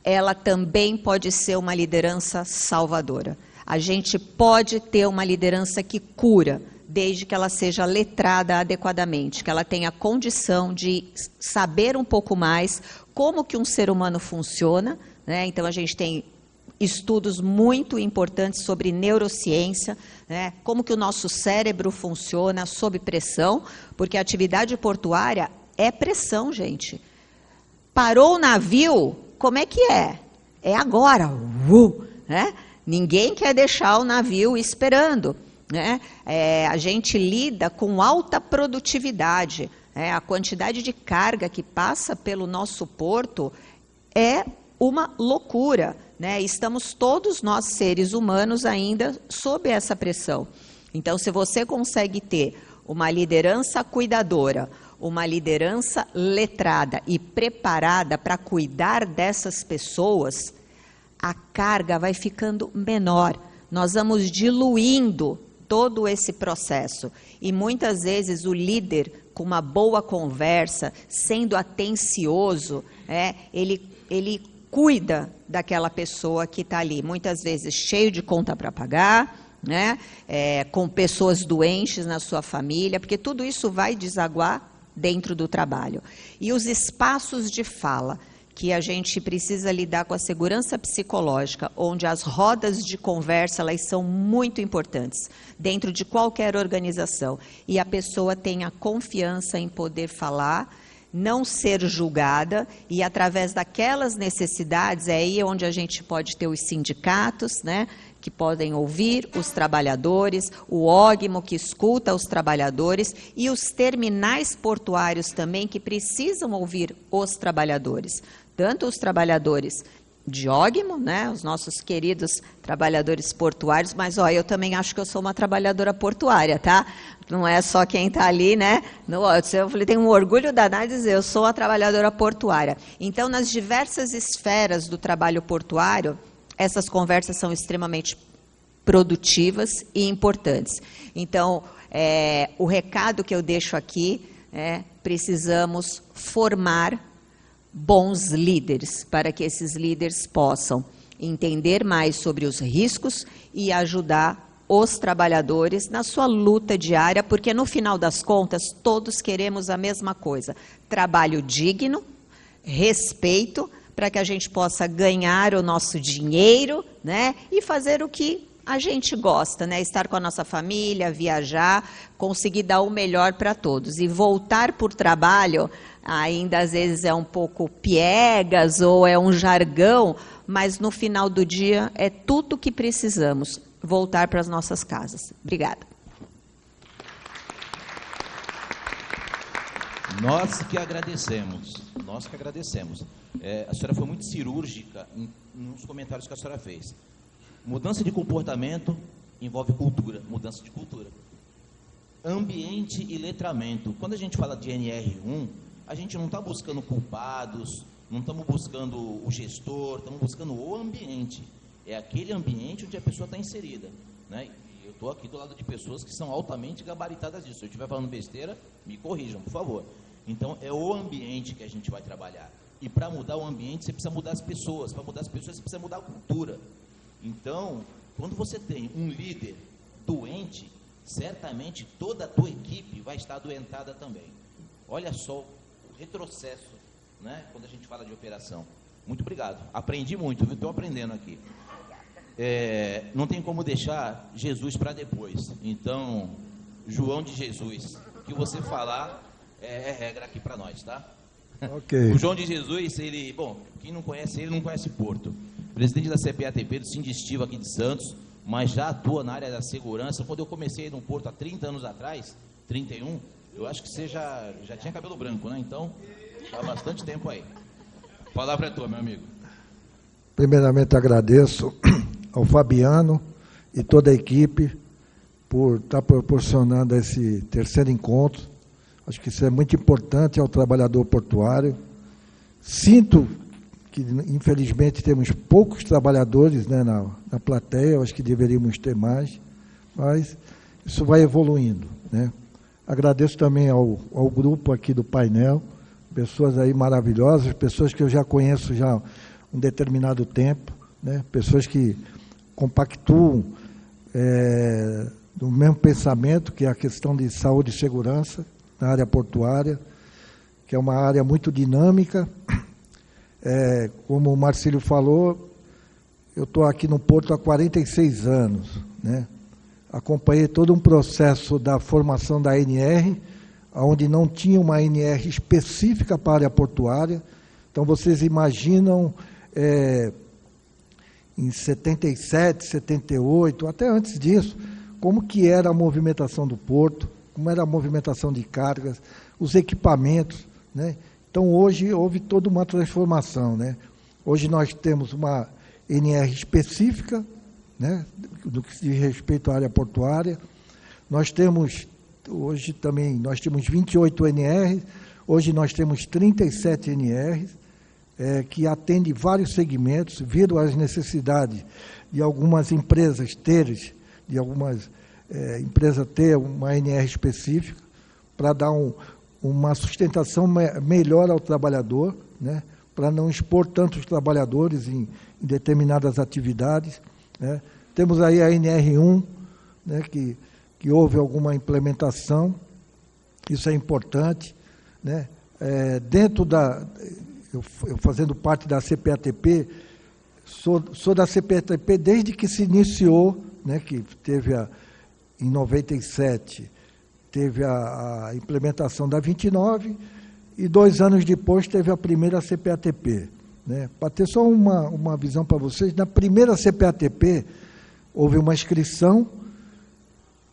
ela também pode ser uma liderança salvadora. A gente pode ter uma liderança que cura, desde que ela seja letrada adequadamente, que ela tenha condição de saber um pouco mais como que um ser humano funciona, né? Então, a gente tem estudos muito importantes sobre neurociência, né? Como que o nosso cérebro funciona sob pressão, porque a atividade portuária é pressão, gente. Parou o navio, como é que é? É agora, né? Ninguém quer deixar o navio esperando, né? A gente lida com alta produtividade, a quantidade de carga que passa pelo nosso porto é uma loucura, né? Estamos todos nós, seres humanos, ainda sob essa pressão. Então, se você consegue ter uma liderança cuidadora, uma liderança letrada e preparada para cuidar dessas pessoas, a carga vai ficando menor. Nós vamos diluindo todo esse processo. E muitas vezes o líder, com uma boa conversa, sendo atencioso, ele cuida daquela pessoa que está ali, muitas vezes cheio de conta para pagar, né? Com pessoas doentes na sua família, porque tudo isso vai desaguar dentro do trabalho. E os espaços de fala, que a gente precisa lidar com a segurança psicológica, onde as rodas de conversa, elas são muito importantes, dentro de qualquer organização. E a pessoa tenha confiança em poder falar, não ser julgada, e através daquelas necessidades, é aí onde a gente pode ter os sindicatos, né, que podem ouvir os trabalhadores, o ógimo que escuta os trabalhadores e os terminais portuários também que precisam ouvir os trabalhadores. Tanto os trabalhadores de ógimo, né, os nossos queridos trabalhadores portuários, mas eu também acho que eu sou uma trabalhadora portuária, tá? Não é só quem está ali, né? Eu falei, tenho um orgulho danado de dizer, eu sou uma trabalhadora portuária. Então, nas diversas esferas do trabalho portuário, essas conversas são extremamente produtivas e importantes. Então, o recado que eu deixo aqui é: precisamos formar bons líderes, para que esses líderes possam entender mais sobre os riscos e ajudar os trabalhadores na sua luta diária, porque no final das contas todos queremos a mesma coisa: trabalho digno, respeito, para que a gente possa ganhar o nosso dinheiro, né, e fazer o que a gente gosta, né, estar com a nossa família, viajar, conseguir dar o melhor para todos. E voltar por trabalho ainda às vezes é um pouco piegas ou é um jargão, mas no final do dia é tudo o que precisamos, voltar para as nossas casas. Obrigada. Nós que agradecemos, nós que agradecemos. A senhora foi muito cirúrgica nos comentários que a senhora fez. Mudança de comportamento envolve cultura, mudança de cultura. Ambiente e letramento. Quando a gente fala de NR1, a gente não está buscando culpados, não estamos buscando o gestor, estamos buscando o ambiente. É aquele ambiente onde a pessoa está inserida, né? E eu estou aqui do lado de pessoas que são altamente gabaritadas disso. Se eu estiver falando besteira, me corrijam, por favor. Então, é o ambiente que a gente vai trabalhar. E para mudar o ambiente, você precisa mudar as pessoas. Para mudar as pessoas, você precisa mudar a cultura. Então, quando você tem um líder doente, certamente toda a tua equipe vai estar adoentada também. Olha só o retrocesso, né, quando a gente fala de operação. Muito obrigado. Aprendi muito, estou aprendendo aqui. Não tem como deixar Jesus para depois. Então, João de Jesus, o que você falar é regra aqui para nós, tá? Okay. O João de Jesus, ele, bom, quem não conhece ele não conhece Porto. Presidente da CPATP, do Sindestivo aqui de Santos, mas já atua na área da segurança. Quando eu comecei no Porto há 30 anos atrás, 31, eu acho que você já tinha cabelo branco, né? Então, há bastante tempo aí. A palavra é tua, meu amigo. Primeiramente, agradeço ao Fabiano e toda a equipe por estar proporcionando esse terceiro encontro. Acho que isso é muito importante ao trabalhador portuário. Sinto que, infelizmente, temos poucos trabalhadores, né, na plateia, eu acho que deveríamos ter mais, mas isso vai evoluindo, né? Agradeço também ao grupo aqui do painel, pessoas aí maravilhosas, pessoas que eu já conheço já há um determinado tempo, né? Pessoas que compactuam do mesmo pensamento, que é a questão de saúde e segurança na área portuária, que é uma área muito dinâmica. Como o Marcílio falou, eu estou aqui no Porto há 46 anos, né? Acompanhei todo um processo da formação da ANR, onde não tinha uma ANR específica para a área portuária. Então, vocês imaginam, em 77, 78, até antes disso, como que era a movimentação do Porto, como era a movimentação de cargas, os equipamentos, né? Então, hoje, houve toda uma transformação, né? Hoje nós temos uma NR específica, né, do que diz respeito à área portuária. Nós temos, hoje também, nós temos 28 NRs, hoje nós temos 37 NRs, que atendem vários segmentos, viram as necessidades de algumas empresas ter uma NR específica, para dar uma sustentação melhor ao trabalhador, né, para não expor tantos trabalhadores em determinadas atividades, né. Temos aí a NR1, né, que houve alguma implementação, isso é importante, né. Dentro eu fazendo parte da CPATP, sou da CPATP desde que se iniciou, né, que teve em 97, teve a implementação da 29, e 2 anos depois teve a primeira CPATP, né? Para ter só uma visão para vocês, na primeira CPATP houve uma inscrição,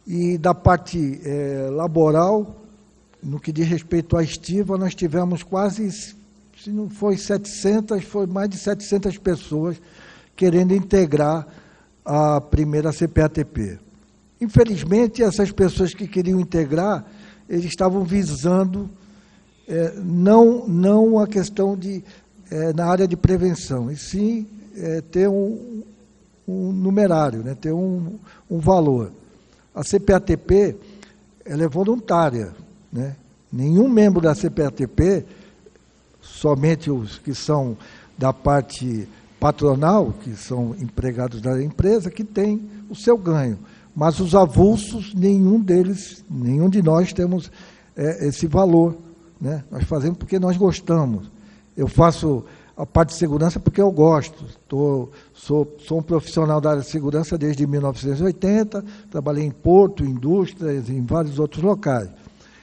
e da parte laboral, no que diz respeito à estiva, nós tivemos quase, se não foi 700, foi mais de 700 pessoas querendo integrar a primeira CPATP. Infelizmente, essas pessoas que queriam integrar, eles estavam visando não a questão na área de prevenção, e sim ter um numerário, né, ter um valor. A CPATP, ela é voluntária, né? Nenhum membro da CPATP, somente os que são da parte patronal, que são empregados da empresa, que tem o seu ganho. Mas os avulsos, nenhum de nós temos esse valor, né? Nós fazemos porque nós gostamos. Eu faço a parte de segurança porque eu gosto. Sou um profissional da área de segurança desde 1980, trabalhei em porto, indústrias, em vários outros locais.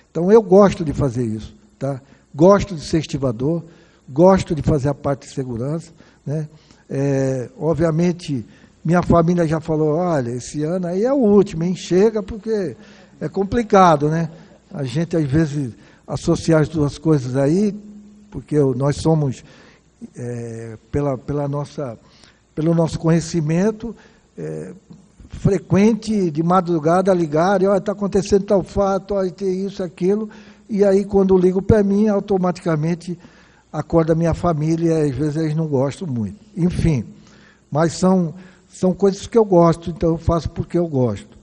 Então, eu gosto de fazer isso, tá? Gosto de ser estivador, gosto de fazer a parte de segurança, né? Obviamente, minha família já falou, olha, esse ano aí é o último, hein? Chega, porque é complicado, né? A gente, às vezes, associar as duas coisas aí, porque nós somos, pelo nosso conhecimento, frequente de madrugada ligar, olha, está acontecendo tal fato, olha, tem isso, aquilo, e aí quando ligo para mim, automaticamente acorda a minha família, e às vezes eles não gostam muito. Enfim, mas são coisas que eu gosto, então eu faço porque eu gosto.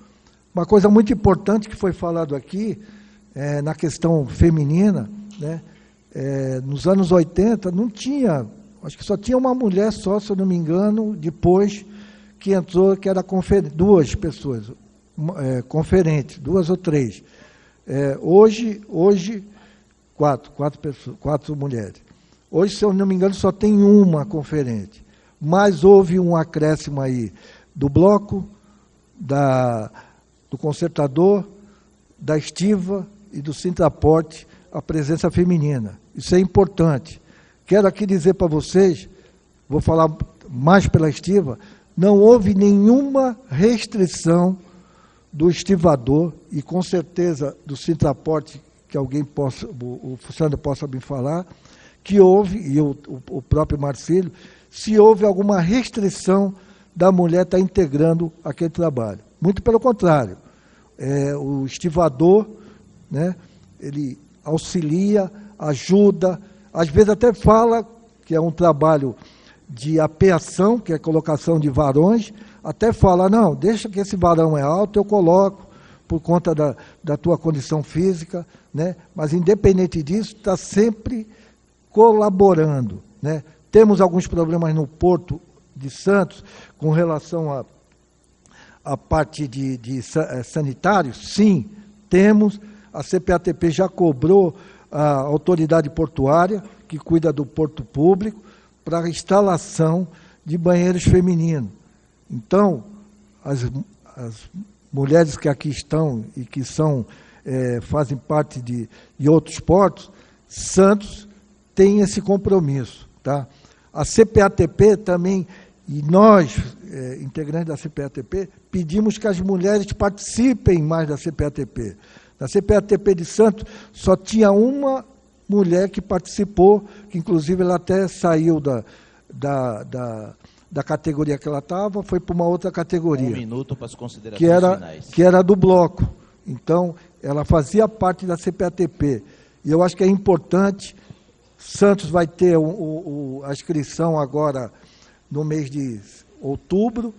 Uma coisa muito importante que foi falado aqui, na questão feminina, né? Nos anos 80 não tinha, acho que só tinha uma mulher só, se eu não me engano, depois que entrou, que era duas pessoas, conferentes, 2 ou 3. Hoje quatro mulheres. Hoje, se eu não me engano, só tem uma conferente. Mas houve um acréscimo aí do bloco, do concertador, da estiva e do Sintraporte, a presença feminina. Isso é importante. Quero aqui dizer para vocês, vou falar mais pela estiva, não houve nenhuma restrição do estivador, e com certeza do Sintraporte, que alguém possa, o Sandro possa me falar, que houve, e o próprio Marcílio, se houve alguma restrição da mulher estar integrando aquele trabalho. Muito pelo contrário. O estivador, né, ele auxilia, ajuda, às vezes até fala que é um trabalho de apeação, que é a colocação de varões, até fala, não, deixa que esse varão é alto, eu coloco, por conta da tua condição física, né? Mas independente disso, está sempre colaborando, né? Temos alguns problemas no Porto de Santos com relação à parte de sanitários? Sim, temos. A CPATP já cobrou a autoridade portuária, que cuida do porto público, para a instalação de banheiros femininos. Então, as mulheres que aqui estão e que fazem parte de outros portos, Santos tem esse compromisso, tá? A CPATP também, e nós, integrantes da CPATP, pedimos que as mulheres participem mais da CPATP. Na CPATP de Santos, só tinha uma mulher que participou, que inclusive ela até saiu da categoria que ela estava, foi para uma outra categoria. 1 minuto para as considerações finais. Que era do bloco. Então, ela fazia parte da CPATP. E eu acho que é importante. Santos vai ter a inscrição agora no mês de outubro,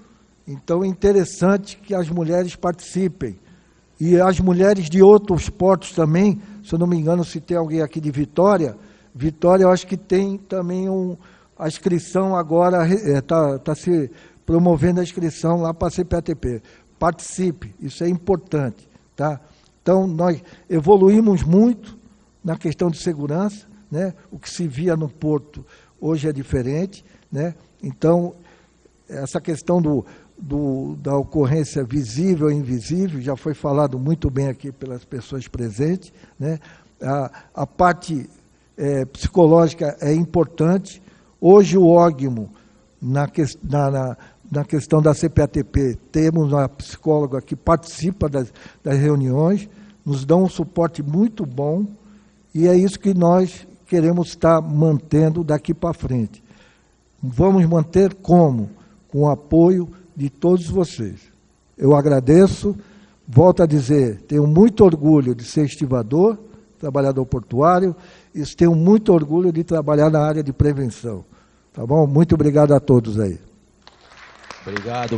então é interessante que as mulheres participem. E as mulheres de outros portos também, se eu não me engano, se tem alguém aqui de Vitória, eu acho que tem também a inscrição agora, está se promovendo a inscrição lá para a CPATP. Participe, isso é importante, tá? Então, nós evoluímos muito na questão de segurança, né? O que se via no Porto hoje é diferente, né? Então, essa questão da ocorrência visível e invisível, já foi falado muito bem aqui pelas pessoas presentes, né? A parte psicológica é importante. Hoje o OGMO, na questão da CPATP, temos uma psicóloga que participa das reuniões, nos dá um suporte muito bom, e é isso que nós queremos estar mantendo daqui para frente. Vamos manter como? Com o apoio de todos vocês. Eu agradeço, volto a dizer, tenho muito orgulho de ser estivador, trabalhador portuário, e tenho muito orgulho de trabalhar na área de prevenção. Tá bom? Muito obrigado a todos aí. Obrigado,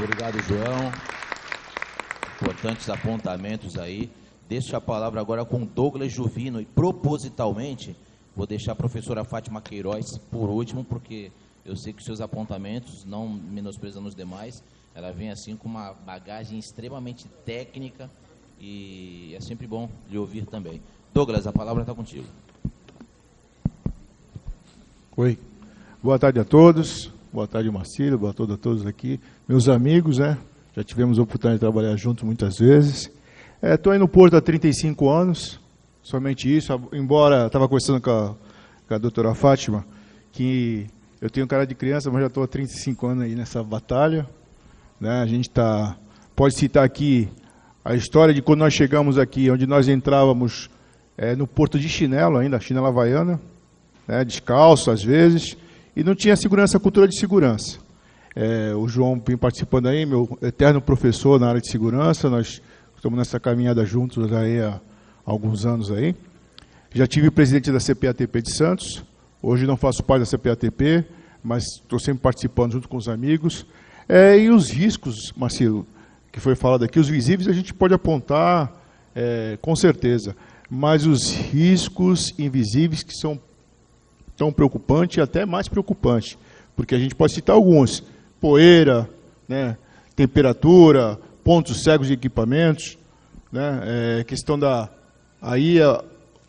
João. Importantes apontamentos aí. Deixo a palavra agora com Douglas Juvino, e propositalmente vou deixar a professora Fátima Queiroz por último, porque eu sei que os seus apontamentos, não menosprezando os demais, ela vem assim com uma bagagem extremamente técnica e é sempre bom lhe ouvir também. Douglas, a palavra está contigo. Oi, boa tarde a todos, boa tarde Marcílio, boa tarde a todos aqui, meus amigos, né? Já tivemos a oportunidade de trabalhar juntos muitas vezes. Estou aí no Porto há 35 anos, somente isso, embora estava conversando com a doutora Fátima, que eu tenho cara de criança, mas já estou há 35 anos aí nessa batalha, né? A gente pode citar aqui a história de quando nós chegamos aqui, onde nós entrávamos no Porto de chinelo ainda, chinela havaiana, né, descalço às vezes, e não tinha segurança, cultura de segurança. O João vem participando aí, meu eterno professor na área de segurança, nós estamos nessa caminhada juntos aí há alguns anos aí. Já tive presidente da CPATP de Santos, hoje não faço parte da CPATP, mas estou sempre participando junto com os amigos. E os riscos, Marcelo, que foi falado aqui, os visíveis a gente pode apontar com certeza, mas os riscos invisíveis que são tão preocupantes e até mais preocupantes, porque a gente pode citar alguns, poeira, né, temperatura, pontos cegos de equipamentos, né, questão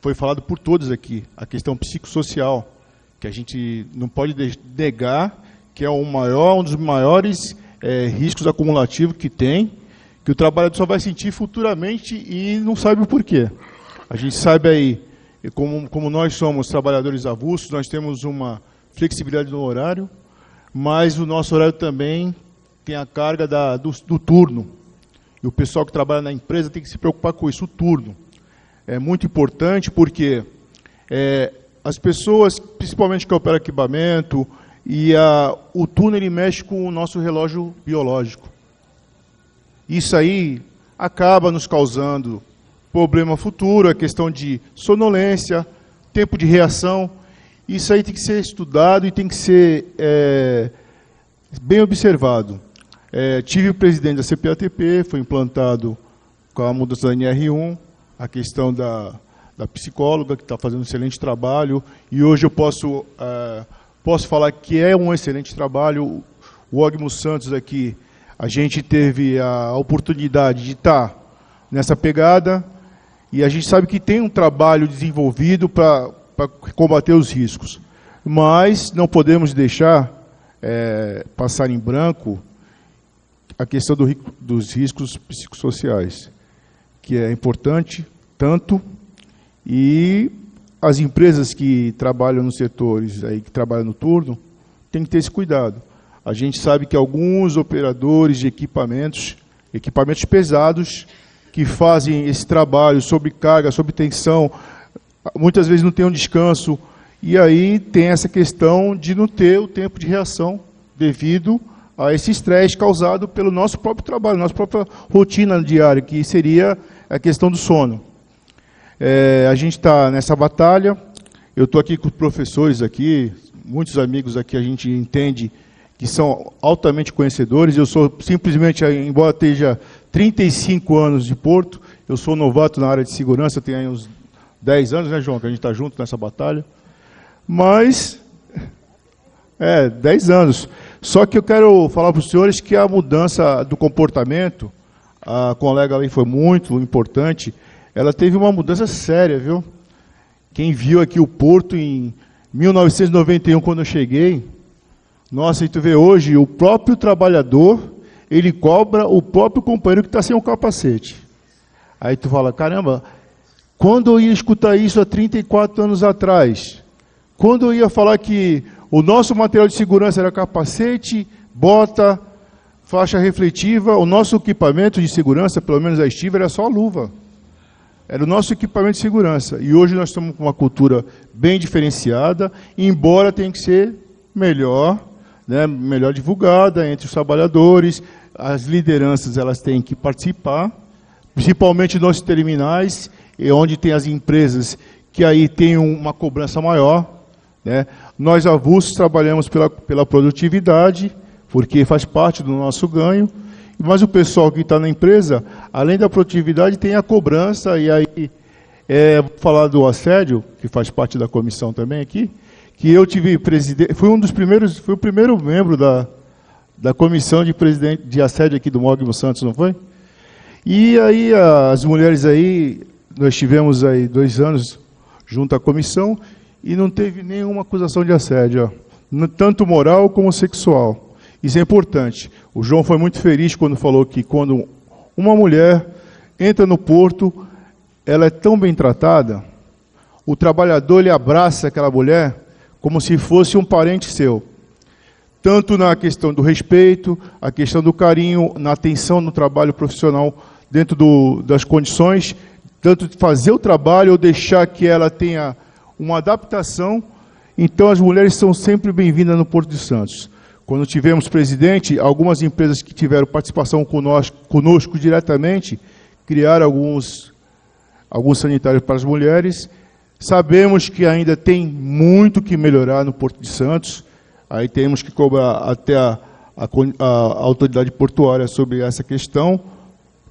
foi falado por todos aqui, a questão psicossocial, que a gente não pode negar que é um dos maiores riscos acumulativos que tem, que o trabalhador só vai sentir futuramente e não sabe o porquê. A gente sabe aí, como nós somos trabalhadores avulsos, nós temos uma flexibilidade no horário, mas o nosso horário também tem a carga do turno. E o pessoal que trabalha na empresa tem que se preocupar com isso, o turno. É muito importante porque as pessoas, principalmente que operam equipamento, o turno ele mexe com o nosso relógio biológico. Isso aí acaba nos causando problema futuro, a questão de sonolência, tempo de reação. Isso aí tem que ser estudado e tem que ser bem observado. Tive o presidente da CPATP, foi implantado com a mudança da NR1, a questão da psicóloga, que está fazendo um excelente trabalho, e hoje eu posso falar que é um excelente trabalho. O Ogmo Santos aqui, a gente teve a oportunidade de estar nessa pegada, e a gente sabe que tem um trabalho desenvolvido para combater os riscos. Mas não podemos deixar passar em branco a questão dos riscos psicossociais, que é importante tanto, e as empresas que trabalham nos setores, aí, que trabalham no turno, têm que ter esse cuidado. A gente sabe que alguns operadores de equipamentos pesados, que fazem esse trabalho sob carga, sob tensão, muitas vezes não tem um descanso, e aí tem essa questão de não ter o tempo de reação devido a esse estresse causado pelo nosso próprio trabalho, nossa própria rotina diária, que seria a questão do sono. A gente está nessa batalha, eu estou aqui com os professores aqui, muitos amigos aqui, a gente entende que são altamente conhecedores. Eu sou simplesmente, embora esteja 35 anos de Porto, eu sou novato na área de segurança, tenho aí uns 10 anos, né, João, que a gente está junto nessa batalha. Mas, 10 anos. Só que eu quero falar para os senhores que a mudança do comportamento, a colega ali foi muito importante, ela teve uma mudança séria, viu? Quem viu aqui o Porto em 1991, quando eu cheguei, nossa, e tu vê hoje, o próprio trabalhador, ele cobra o próprio companheiro que está sem o capacete. Aí tu fala, caramba, quando eu ia escutar isso há 34 anos atrás, quando eu ia falar que o nosso material de segurança era capacete, bota, faixa refletiva, o nosso equipamento de segurança, pelo menos a estiva, era só a luva. Era o nosso equipamento de segurança. E hoje nós estamos com uma cultura bem diferenciada, embora tenha que ser melhor, né, melhor divulgada entre os trabalhadores, as lideranças elas têm que participar, principalmente nos terminais, onde tem as empresas que aí tem uma cobrança maior, né? Nós avulsos trabalhamos pela produtividade, porque faz parte do nosso ganho, mas o pessoal que está na empresa, além da produtividade, tem a cobrança, e aí vou falar do assédio, que faz parte da comissão também aqui, que eu tive presidente, fui o primeiro membro da comissão de assédio aqui do Mogno Santos, não foi? E aí as mulheres aí, nós tivemos aí 2 anos junto à comissão e não teve nenhuma acusação de assédio, ó, tanto moral como sexual. Isso é importante. O João foi muito feliz quando falou que quando uma mulher entra no porto, ela é tão bem tratada, o trabalhador ele abraça aquela mulher como se fosse um parente seu. Tanto na questão do respeito, a questão do carinho, na atenção no trabalho profissional, dentro das condições, tanto de fazer o trabalho ou deixar que ela tenha uma adaptação. Então, as mulheres são sempre bem-vindas no Porto de Santos. Quando tivemos presidente, algumas empresas que tiveram participação conosco diretamente, criaram alguns sanitários para as mulheres. Sabemos que ainda tem muito que melhorar no Porto de Santos. Aí temos que cobrar até a autoridade portuária sobre essa questão,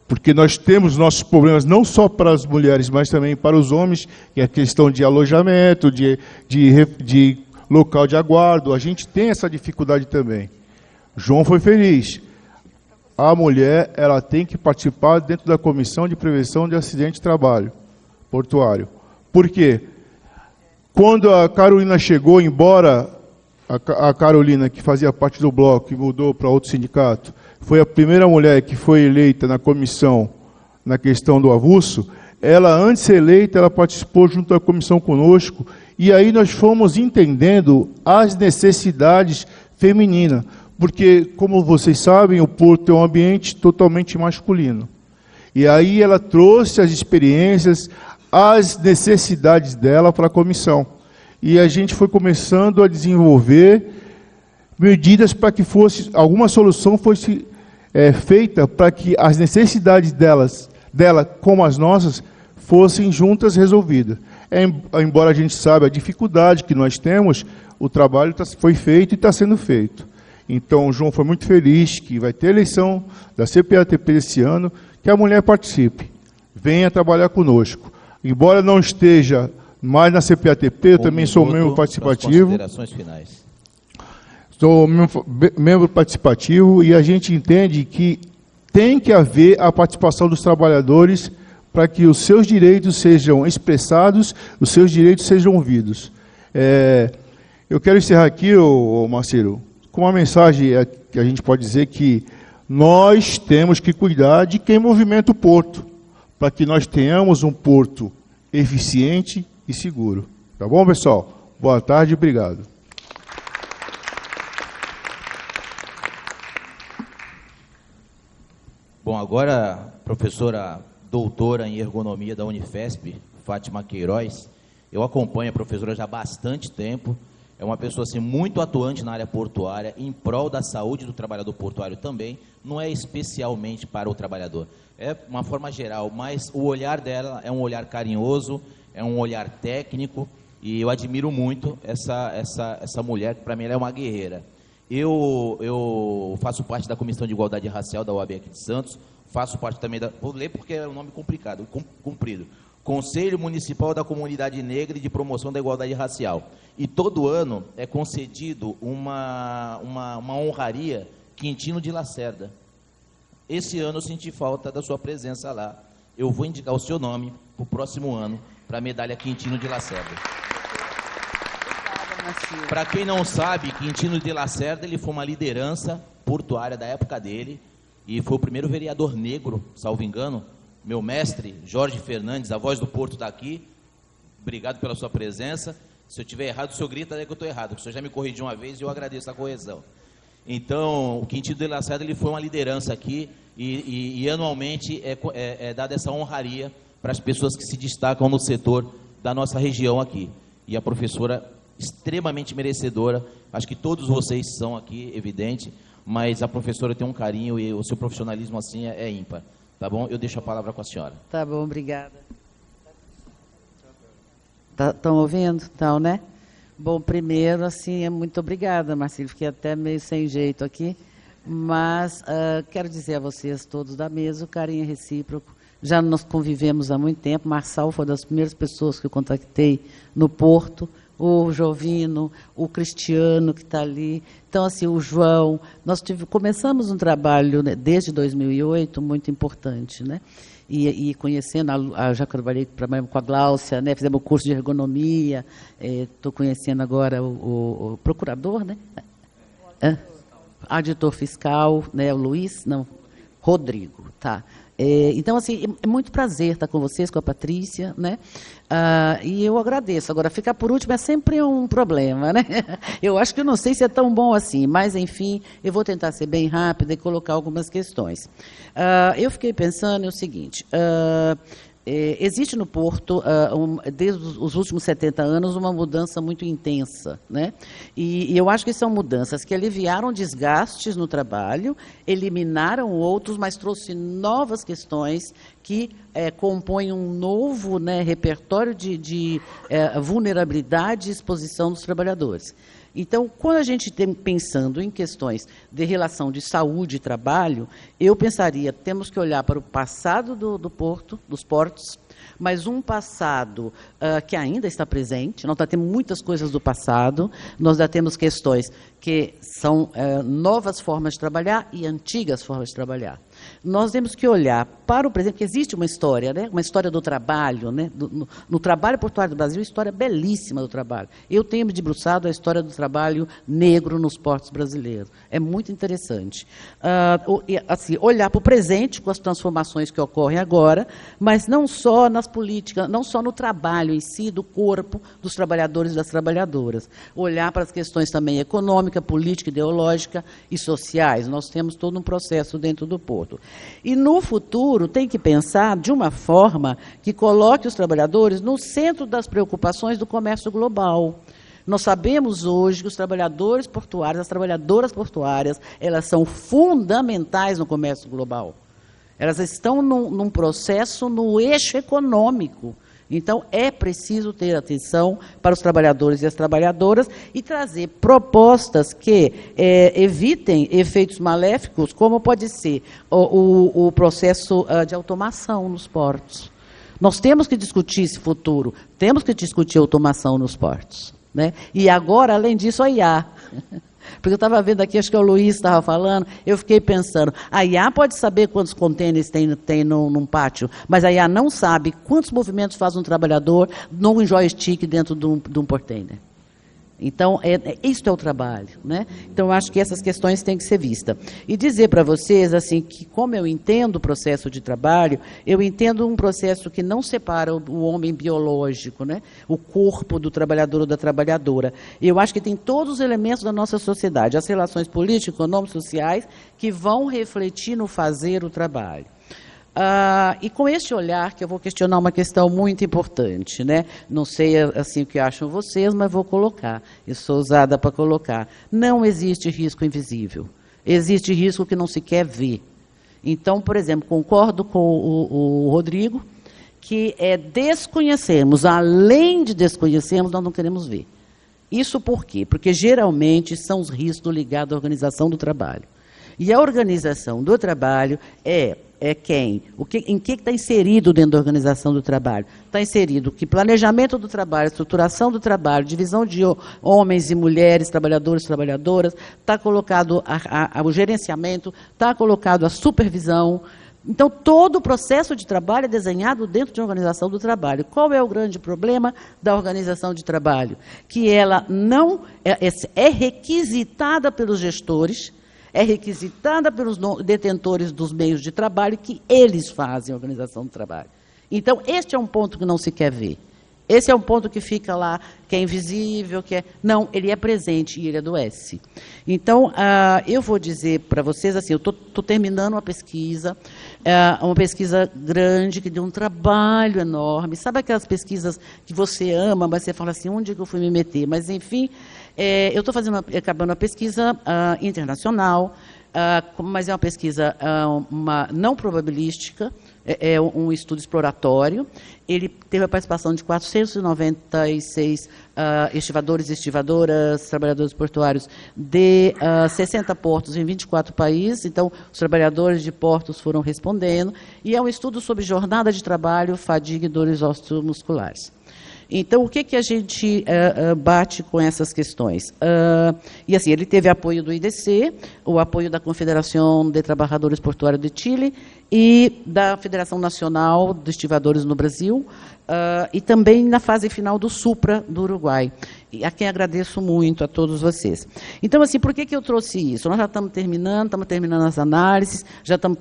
porque nós temos nossos problemas não só para as mulheres, mas também para os homens, que é a questão de alojamento, de local de aguardo. A gente tem essa dificuldade também. João foi feliz. A mulher, ela tem que participar dentro da Comissão de Prevenção de Acidente de Trabalho portuário. Por quê? Quando a Carolina chegou, embora a Carolina, que fazia parte do bloco e mudou para outro sindicato, foi a primeira mulher que foi eleita na comissão na questão do avulso, ela, antes de ser eleita, ela participou junto à comissão conosco, e aí nós fomos entendendo as necessidades femininas, porque, como vocês sabem, o Porto é um ambiente totalmente masculino. E aí ela trouxe as experiências, as necessidades dela para a comissão. E a gente foi começando a desenvolver medidas para que alguma solução fosse feita para que as necessidades dela, como as nossas, fossem juntas resolvidas. Embora a gente saiba a dificuldade que nós temos, o trabalho foi feito e está sendo feito. Então, o João foi muito feliz que vai ter eleição da CPATP esse ano, que a mulher participe, venha trabalhar conosco. Embora não esteja mais na CPATP, eu também sou membro participativo. Considerações finais. Sou membro participativo e a gente entende que tem que haver a participação dos trabalhadores para que os seus direitos sejam expressados, os seus direitos sejam ouvidos. Eu quero encerrar aqui, Marcelo, com uma mensagem que a gente pode dizer que nós temos que cuidar de quem movimenta o porto, para que nós tenhamos um porto eficiente e seguro. Tá bom, pessoal? Boa tarde e obrigado. Bom, agora, professora doutora em ergonomia da Unifesp, Fátima Queiroz, eu acompanho a professora já há bastante tempo, é uma pessoa assim, muito atuante na área portuária, em prol da saúde do trabalhador portuário também, não é especialmente para o trabalhador, é uma forma geral, mas o olhar dela é um olhar carinhoso, é um olhar técnico, e eu admiro muito essa mulher, que para mim ela é uma guerreira. Eu faço parte da Comissão de Igualdade Racial da OAB aqui de Santos, faço parte também vou ler porque é um nome complicado, comprido, Conselho Municipal da Comunidade Negra e de Promoção da Igualdade Racial. E todo ano é concedido uma honraria Quintino de Lacerda. Esse ano eu senti falta da sua presença lá. Eu vou indicar o seu nome para o próximo ano, para a medalha Quintino de Lacerda. Para quem não sabe, Quintino de Lacerda ele foi uma liderança portuária da época dele e foi o primeiro vereador negro, salvo engano. Meu mestre, Jorge Fernandes, a voz do Porto está aqui. Obrigado pela sua presença. Se eu estiver errado, o senhor grita aí que eu estou errado. O senhor já me corrigiu uma vez e eu agradeço a correção. Então, o Quintino de Lacerda ele foi uma liderança aqui e anualmente é dada essa honraria para as pessoas que se destacam no setor da nossa região aqui. E a professora, extremamente merecedora, acho que todos vocês são aqui, evidente, mas a professora tem um carinho e o seu profissionalismo assim é ímpar. Tá bom? Eu deixo a palavra com a senhora. Tá bom, obrigada. Estão ouvindo? Então, né? Bom, primeiro, assim, muito obrigada, Marcílio. Fiquei até meio sem jeito aqui, mas quero dizer a vocês todos da mesa, o carinho é recíproco. Já nós convivemos há muito tempo. Marçal foi uma das primeiras pessoas que eu contactei no Porto, o Jovino, o Cristiano, que está ali. Então, assim, o João. Nós começamos um trabalho, né, desde 2008, muito importante, né? E conhecendo, já trabalhei com a Gláucia, né? Fizemos o curso de ergonomia, estou conhecendo agora o procurador, né? Auditor fiscal, né? O Luiz, não, Rodrigo, tá? Então, assim, é muito prazer estar com vocês, com a Patrícia, né? E eu agradeço. Agora, ficar por último é sempre um problema, né? Eu acho que eu não sei se é tão bom assim, mas, enfim, eu vou tentar ser bem rápida e colocar algumas questões. Eu fiquei pensando o seguinte... existe no Porto, desde os últimos 70 anos, uma mudança muito intensa, né? E eu acho que são mudanças que aliviaram desgastes no trabalho, eliminaram outros, mas trouxe novas questões que compõem um novo, né, repertório de vulnerabilidade e exposição dos trabalhadores. Então, quando a gente tem pensando em questões de relação de saúde e trabalho, eu pensaria, temos que olhar para o passado do Porto, dos portos, mas um passado que ainda está presente. Nós já temos muitas coisas do passado, nós já temos questões que são novas formas de trabalhar e antigas formas de trabalhar. Nós temos que olhar para o presente, porque existe uma história, né? Uma história do trabalho, né? No trabalho portuário do Brasil, história belíssima do trabalho. Eu tenho me debruçado a história do trabalho negro nos portos brasileiros. É muito interessante. Assim, olhar para o presente, com as transformações que ocorrem agora, mas não só nas políticas, não só no trabalho em si, do corpo dos trabalhadores e das trabalhadoras. Olhar para as questões também econômica, política, ideológica e sociais. Nós temos todo um processo dentro do Porto. E no futuro tem que pensar de uma forma que coloque os trabalhadores no centro das preocupações do comércio global. Nós sabemos hoje que os trabalhadores portuários, as trabalhadoras portuárias, elas são fundamentais no comércio global. Elas estão num processo no eixo econômico. Então, é preciso ter atenção para os trabalhadores e as trabalhadoras e trazer propostas que evitem efeitos maléficos, como pode ser o processo de automação nos portos. Nós temos que discutir esse futuro, temos que discutir automação nos portos, né? E agora, além disso, a IA. Porque eu estava vendo aqui, acho que o Luiz estava falando, eu fiquei pensando, a IA pode saber quantos contêineres tem num pátio, mas a IA não sabe quantos movimentos faz um trabalhador num joystick dentro de um portainer. Então, isso é o trabalho, né? Então, eu acho que essas questões têm que ser vistas. E dizer para vocês, assim, que como eu entendo o processo de trabalho, eu entendo um processo que não separa o homem biológico, né? O corpo do trabalhador ou da trabalhadora. Eu acho que tem todos os elementos da nossa sociedade, as relações políticas, econômicas, sociais, que vão refletir no fazer o trabalho. E com este olhar que eu vou questionar uma questão muito importante, né? Não sei assim o que acham vocês, mas vou colocar. Eu sou ousada para colocar. Não existe risco invisível. Existe risco que não se quer ver. Então, por exemplo, concordo com o Rodrigo, que desconhecemos, além de desconhecermos, nós não queremos ver. Isso por quê? Porque geralmente são os riscos ligados à organização do trabalho. E a organização do trabalho em que está inserido dentro da organização do trabalho? Está inserido que planejamento do trabalho, estruturação do trabalho, divisão de homens e mulheres, trabalhadores e trabalhadoras, está colocado o gerenciamento, está colocado a supervisão. Então, todo o processo de trabalho é desenhado dentro de uma organização do trabalho. Qual é o grande problema da organização de trabalho? Que ela não é requisitada pelos gestores, é requisitada pelos detentores dos meios de trabalho, que eles fazem a organização do trabalho. Então, este é um ponto que não se quer ver. Esse é um ponto que fica lá, que é invisível, Não, ele é presente e ele adoece. Então, eu vou dizer para vocês, assim, eu estou terminando uma pesquisa grande, que deu um trabalho enorme. Sabe aquelas pesquisas que você ama, mas você fala assim, onde é que eu fui me meter? Mas, enfim, eu estou acabando uma pesquisa internacional, mas é uma pesquisa não probabilística, é um estudo exploratório. Ele teve a participação de 496 estivadores e estivadoras, trabalhadores portuários de 60 portos em 24 países. Então, os trabalhadores de portos foram respondendo. E é um estudo sobre jornada de trabalho, fadiga e dores osteomusculares. Então, o que a gente bate com essas questões? E assim, ele teve apoio do IDC, o apoio da Confederação de Trabalhadores Portuários de Chile e da Federação Nacional de Estivadores no Brasil, e também na fase final do SUPRA do Uruguai, a quem agradeço muito a todos vocês. Então, assim, por que eu trouxe isso? Nós já estamos terminando as análises, já estamos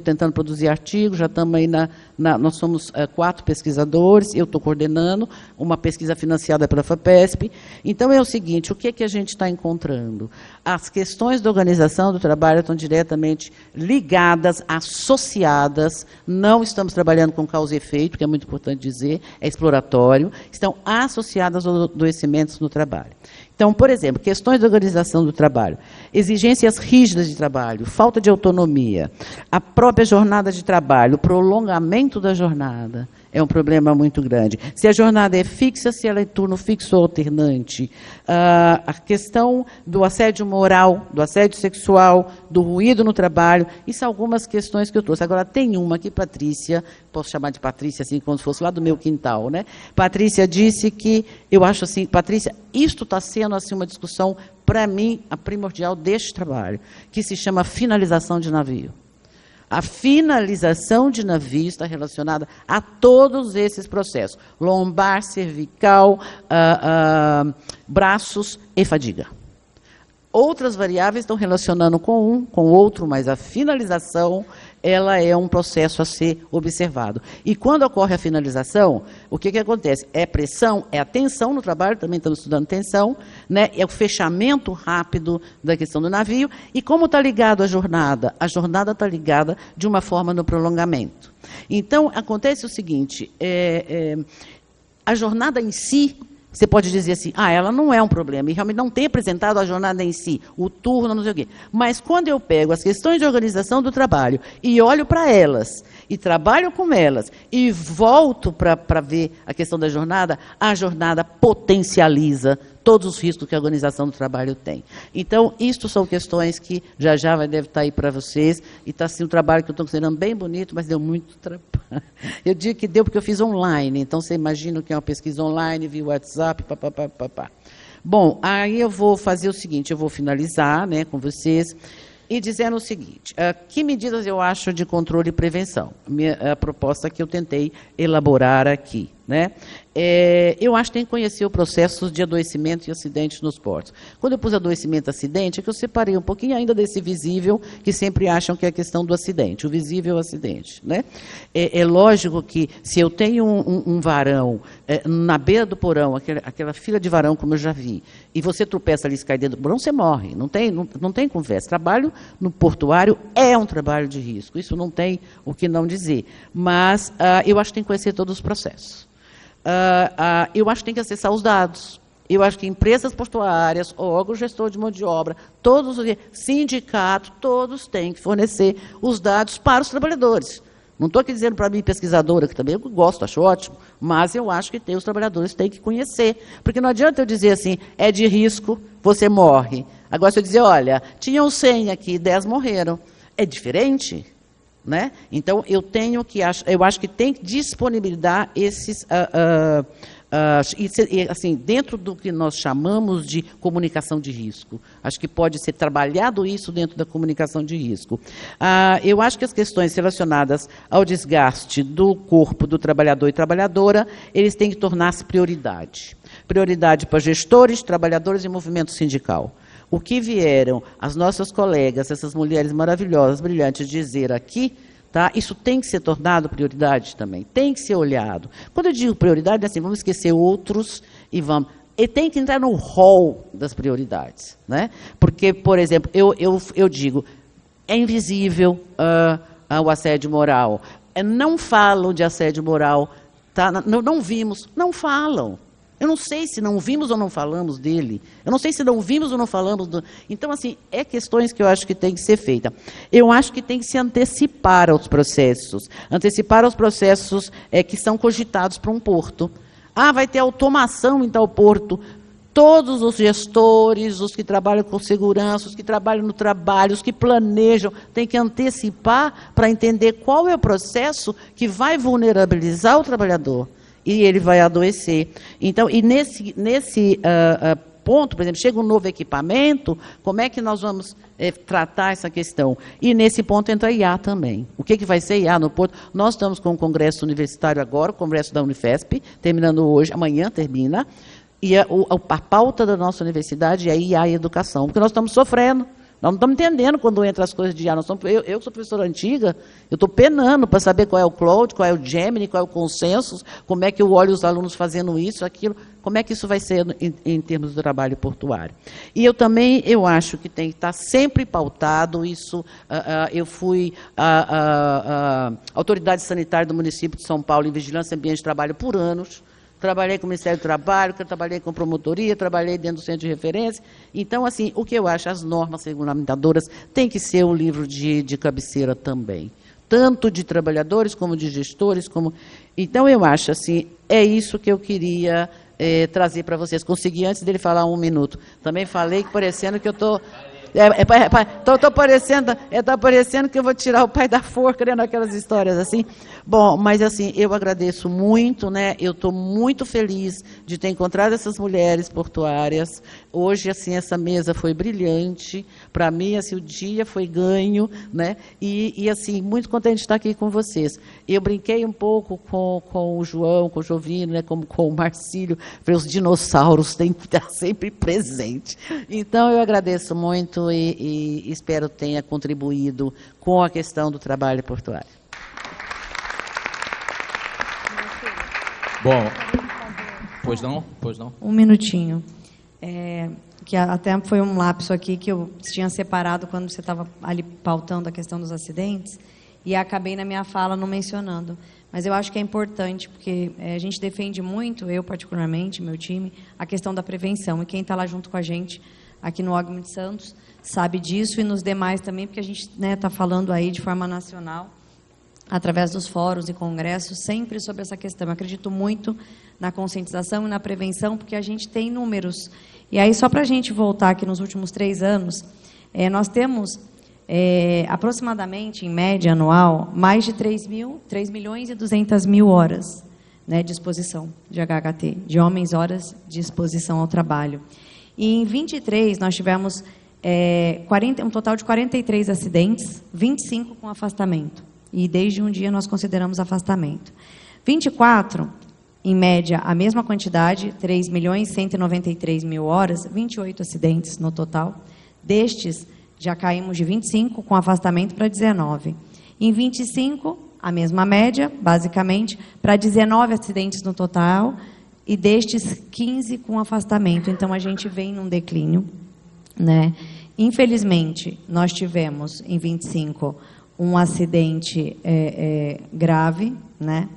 tentando produzir artigos, já estamos aí nós somos 4 pesquisadores, eu estou coordenando uma pesquisa financiada pela FAPESP. Então, é o seguinte, o que a gente está encontrando? As questões da organização do trabalho estão diretamente ligadas, associadas, não estamos trabalhando com causa e efeito, que é muito importante dizer, é exploratório, estão associadas aos adoecimentos no trabalho. Então, por exemplo, questões de organização do trabalho, exigências rígidas de trabalho, falta de autonomia, a própria jornada de trabalho, o prolongamento da jornada é um problema muito grande. Se a jornada é fixa, se ela é turno fixo ou alternante, a questão do assédio moral, do assédio sexual, do ruído no trabalho, isso são algumas questões que eu trouxe. Agora, tem uma que Patrícia, posso chamar de Patrícia, assim, como se fosse lá do meu quintal, né? Patrícia disse que, eu acho assim, Patrícia, isto está sendo assim, uma discussão, para mim, a primordial deste trabalho, que se chama finalização de navio. A finalização de navio está relacionada a todos esses processos, lombar, cervical, braços e fadiga. Outras variáveis estão relacionando com um, com outro, mas a finalização, ela é um processo a ser observado. E quando ocorre a finalização, o que acontece? É pressão, é a tensão no trabalho, também estamos estudando tensão, né? É o fechamento rápido da questão do navio, e como está ligado à jornada? A jornada está ligada de uma forma no prolongamento. Então, acontece o seguinte, a jornada em si, você pode dizer assim, ela não é um problema, e realmente não tem apresentado a jornada em si, o turno, não sei o quê. Mas quando eu pego as questões de organização do trabalho e olho para elas, e trabalho com elas, e volto para ver a questão da jornada, a jornada potencializa todos os riscos que a organização do trabalho tem. Então, isto são questões que já deve estar aí para vocês, e está assim um trabalho que eu estou considerando bem bonito, mas deu muito trabalho. Eu digo que deu porque eu fiz online, então você imagina que é uma pesquisa online, via WhatsApp, papapá. Bom, aí eu vou fazer o seguinte, eu vou finalizar, né, com vocês, e dizendo o seguinte, que medidas eu acho de controle e prevenção? A proposta que eu tentei elaborar aqui, né? Eu acho que tem que conhecer o processo de adoecimento e acidente nos portos. Quando eu pus adoecimento e acidente, é que eu separei um pouquinho ainda desse visível, que sempre acham que é a questão do acidente, o visível acidente, né? É lógico que se eu tenho um varão na beira do porão, aquela fila de varão, como eu já vi, e você tropeça ali e cai dentro do porão, você morre, não tem conversa. Trabalho no portuário é um trabalho de risco, isso não tem o que não dizer, mas eu acho que tem que conhecer todos os processos. Eu acho que tem que acessar os dados. Eu acho que empresas portuárias, órgão gestor de mão de obra, todos os sindicatos, todos têm que fornecer os dados para os trabalhadores. Não estou aqui dizendo para mim, pesquisadora, que também eu gosto, acho ótimo, mas eu acho que os trabalhadores têm que conhecer. Porque não adianta eu dizer assim, é de risco, você morre. Agora, se eu dizer, olha, tinham 100 aqui, 10 morreram. É diferente? Né? Então, eu acho que tem que disponibilizar esses, assim, dentro do que nós chamamos de comunicação de risco. Acho que pode ser trabalhado isso dentro da comunicação de risco. Eu acho que as questões relacionadas ao desgaste do corpo do trabalhador e trabalhadora, eles têm que tornar-se prioridade. Prioridade para gestores, trabalhadores e movimento sindical. O que vieram as nossas colegas, essas mulheres maravilhosas, brilhantes, dizer aqui, tá? Isso tem que ser tornado prioridade também, tem que ser olhado. Quando eu digo prioridade, é assim, vamos esquecer outros e vamos... E tem que entrar no rol das prioridades, né? Porque, por exemplo, eu digo, é invisível o assédio moral. Não falam de assédio moral, tá? Não vimos, não falam. Eu não sei se não vimos ou não falamos dele. Eu não sei se não vimos ou não falamos do... Então, assim, é questões que eu acho que tem que ser feita. Eu acho que tem que se antecipar aos processos. Antecipar aos processos que são cogitados para um porto. Vai ter automação em tal porto. Todos os gestores, os que trabalham com segurança, os que trabalham no trabalho, os que planejam, têm que antecipar para entender qual é o processo que vai vulnerabilizar o trabalhador. e ele vai adoecer. Então, e nesse ponto, por exemplo, chega um novo equipamento, como é que nós vamos tratar essa questão? E nesse ponto entra a IA também. O que vai ser IA no Porto? Nós estamos com o Congresso Universitário agora, o Congresso da Unifesp, terminando hoje, amanhã termina, e a pauta da nossa universidade é IA e educação, porque nós estamos sofrendo. Nós não estamos entendendo quando entram as coisas de IA. Eu que sou professora antiga, eu estou penando para saber qual é o Cloud, qual é o Gemini, qual é o Consensus, como é que eu olho os alunos fazendo isso, aquilo, como é que isso vai ser em termos do trabalho portuário. E eu acho que tem que estar sempre pautado isso. Eu fui autoridade sanitária do município de São Paulo em vigilância ambiente de trabalho por anos. Trabalhei com o Ministério do Trabalho, trabalhei com promotoria, trabalhei dentro do centro de referência. Então, assim, o que eu acho, as normas regulamentadoras tem que ser um livro de cabeceira também. Tanto de trabalhadores, como de gestores, como... Então, eu acho, assim, é isso que eu queria trazer para vocês. Consegui, antes dele falar 1 minuto. Também falei que parecendo que eu estou... Tá parecendo que eu vou tirar o pai da forca, né, naquelas histórias assim. Bom, mas assim, eu agradeço muito, né? Eu estou muito feliz de ter encontrado essas mulheres portuárias. Hoje, assim, essa mesa foi brilhante. Para mim, assim, o dia foi ganho, né? E assim, muito contente de estar aqui com vocês. Eu brinquei um pouco com o João, com o Jovino, né? Com o Marcílio. Falei, os dinossauros têm que estar sempre presentes. Então, eu agradeço muito e espero tenha contribuído com a questão do trabalho portuário. Bom, pois não? 1 minutinho. Que até foi um lapso aqui que eu tinha separado quando você estava ali pautando a questão dos acidentes e acabei na minha fala não mencionando. Mas eu acho que é importante, porque a gente defende muito, eu particularmente, meu time, a questão da prevenção. E quem está lá junto com a gente, aqui no OGM de Santos, sabe disso e nos demais também, porque a gente está falando aí de forma nacional, através dos fóruns e congressos, sempre sobre essa questão. Eu acredito muito na conscientização e na prevenção, porque a gente tem números. E aí, só para a gente voltar aqui nos últimos 3 anos, nós temos aproximadamente, em média anual, mais de 3.200.000 horas, né, de exposição de HHT, de homens horas de exposição ao trabalho. E em 23, nós tivemos um total de 43 acidentes, 25 com afastamento. E desde um dia nós consideramos afastamento. 24, em média, a mesma quantidade, 3.193.000 horas, 28 acidentes no total. Destes, já caímos de 25 com afastamento para 19. Em 25, a mesma média, basicamente, para 19 acidentes no total, e destes 15 com afastamento. Então, a gente vem num declínio, né? Infelizmente, nós tivemos, em 25, um acidente grave, né?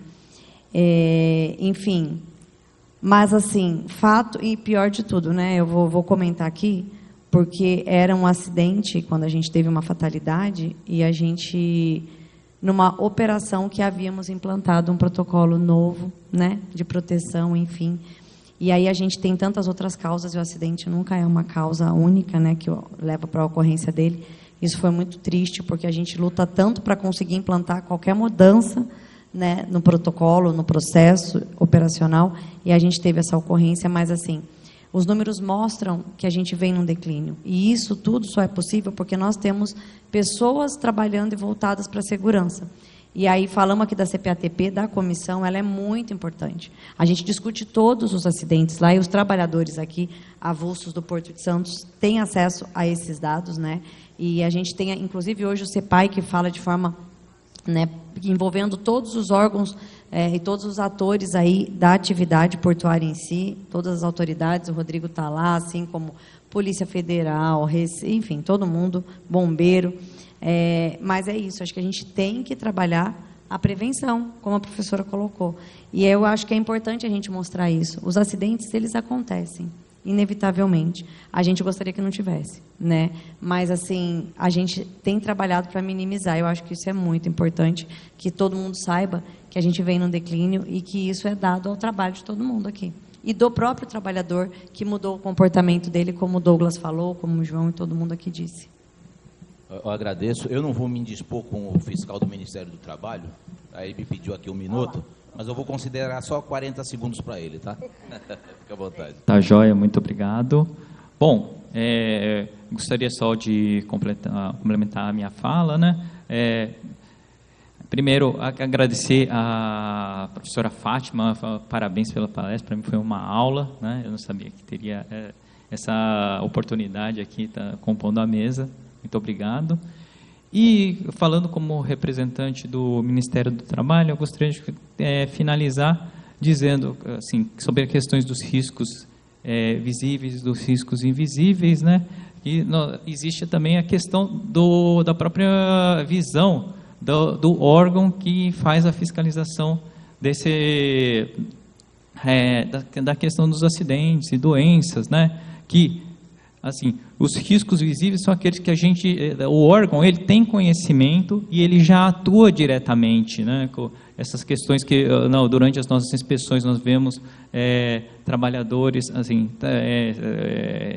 Enfim, mas assim, fato, e pior de tudo, né? Eu vou comentar aqui, porque era um acidente, quando a gente teve uma fatalidade, e a gente, numa operação que havíamos implantado um protocolo novo, né? De proteção, enfim. E aí a gente tem tantas outras causas, e o acidente nunca é uma causa única, né? Que leva para a ocorrência dele. Isso foi muito triste, porque a gente luta tanto para conseguir implantar qualquer mudança, né, no protocolo, no processo operacional, e a gente teve essa ocorrência, mas assim, os números mostram que a gente vem num declínio. E isso tudo só é possível porque nós temos pessoas trabalhando e voltadas para a segurança. E aí falamos aqui da CPATP, da comissão, ela é muito importante. A gente discute todos os acidentes lá, e os trabalhadores aqui, avulsos do Porto de Santos, têm acesso a esses dados, né? E a gente tem, inclusive, hoje o CEPAI, que fala de forma, né, envolvendo todos os órgãos e todos os atores aí da atividade portuária em si, todas as autoridades, o Rodrigo está lá, assim como Polícia Federal, enfim, todo mundo, bombeiro. Mas é isso, acho que a gente tem que trabalhar a prevenção, como a professora colocou. E eu acho que é importante a gente mostrar isso. Os acidentes, eles acontecem, inevitavelmente. A gente gostaria que não tivesse, né? Mas, assim, a gente tem trabalhado para minimizar. Eu acho que isso é muito importante, que todo mundo saiba que a gente vem num declínio e que isso é dado ao trabalho de todo mundo aqui. E do próprio trabalhador, que mudou o comportamento dele, como o Douglas falou, como o João e todo mundo aqui disse. Eu agradeço. Eu não vou me indispor com o fiscal do Ministério do Trabalho, aí ele me pediu aqui 1 minuto, mas eu vou considerar só 40 segundos para ele, tá? Fica à vontade. Tá joia, muito obrigado. Bom, gostaria só de complementar a minha fala, né? Primeiro, agradecer à professora Fátima, parabéns pela palestra, para mim foi uma aula, né? Eu não sabia que teria essa oportunidade aqui, tá compondo a mesa, muito obrigado. E falando como representante do Ministério do Trabalho, eu gostaria de finalizar dizendo assim, sobre as questões dos riscos visíveis, dos riscos invisíveis, né? E existe também a questão da própria visão do órgão que faz a fiscalização da questão dos acidentes e doenças, né? Que, assim, os riscos visíveis são aqueles que o órgão, ele tem conhecimento e ele já atua diretamente, né? Com essas questões que, durante as nossas inspeções nós vemos trabalhadores, assim,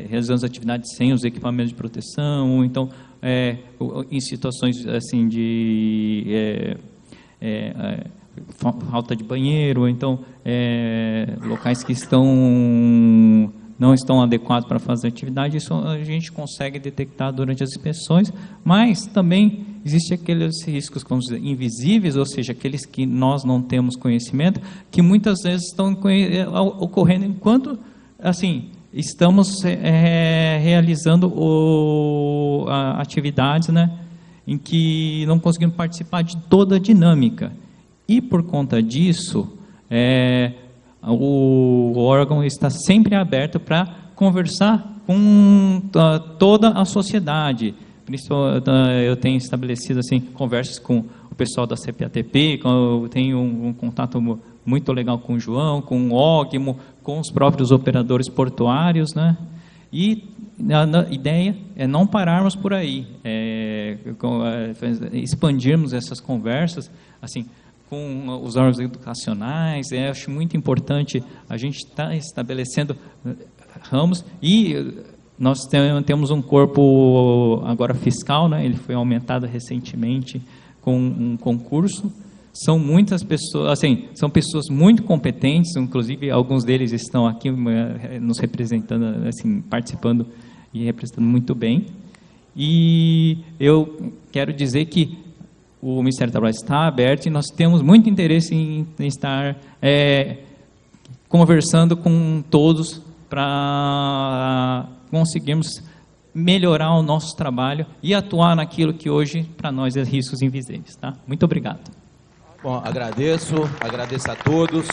realizando atividades sem os equipamentos de proteção, ou então em situações, assim, de falta de banheiro, ou então locais que não estão adequados para fazer atividade. Isso a gente consegue detectar durante as inspeções, mas também existem aqueles riscos, vamos dizer, invisíveis, ou seja, aqueles que nós não temos conhecimento, que muitas vezes estão ocorrendo enquanto, assim, estamos realizando atividades, né, em que não conseguimos participar de toda a dinâmica. E por conta disso, o órgão está sempre aberto para conversar com toda a sociedade. Eu tenho estabelecido assim, conversas com o pessoal da CPATP, eu tenho um contato muito legal com o João, com o Ogmo, com os próprios operadores portuários, né? E a ideia é não pararmos por aí, expandirmos essas conversas, assim, com os órgãos educacionais. Acho muito importante a gente estar estabelecendo ramos, e nós temos um corpo agora fiscal, né? Ele foi aumentado recentemente com um concurso. São muitas pessoas, assim, são pessoas muito competentes, inclusive alguns deles estão aqui nos representando, assim, participando e representando muito bem. E eu quero dizer que o Ministério do Trabalho está aberto e nós temos muito interesse em estar conversando com todos para conseguirmos melhorar o nosso trabalho e atuar naquilo que hoje para nós é riscos invisíveis, tá? Muito obrigado. Bom, agradeço a todos.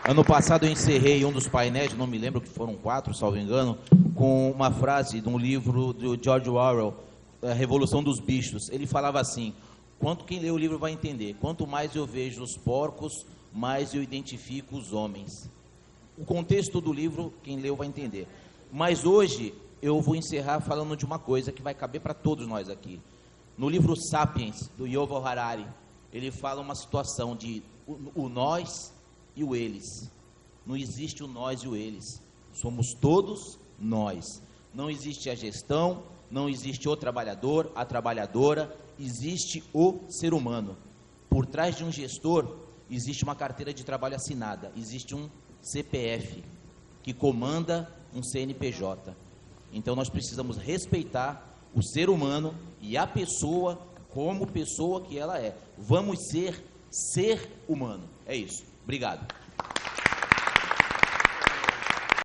Ano passado eu encerrei um dos painéis, não me lembro que foram 4, salvo engano, com uma frase de um livro do George Orwell, A Revolução dos Bichos. Ele falava assim: quem lê o livro vai entender, quanto mais eu vejo os porcos, mais eu identifico os homens. O contexto do livro, quem leu vai entender. Mas hoje eu vou encerrar falando de uma coisa que vai caber para todos nós aqui. No livro Sapiens, do Yuval Harari, ele fala uma situação de o nós e o eles. Não existe o nós e o eles. Somos todos nós. Não existe a gestão, não existe o trabalhador, a trabalhadora, existe o ser humano. Por trás de um gestor, existe uma carteira de trabalho assinada, existe um CPF que comanda um CNPJ. Então nós precisamos respeitar o ser humano e a pessoa como pessoa que ela é. Vamos ser humano. É isso. Obrigado.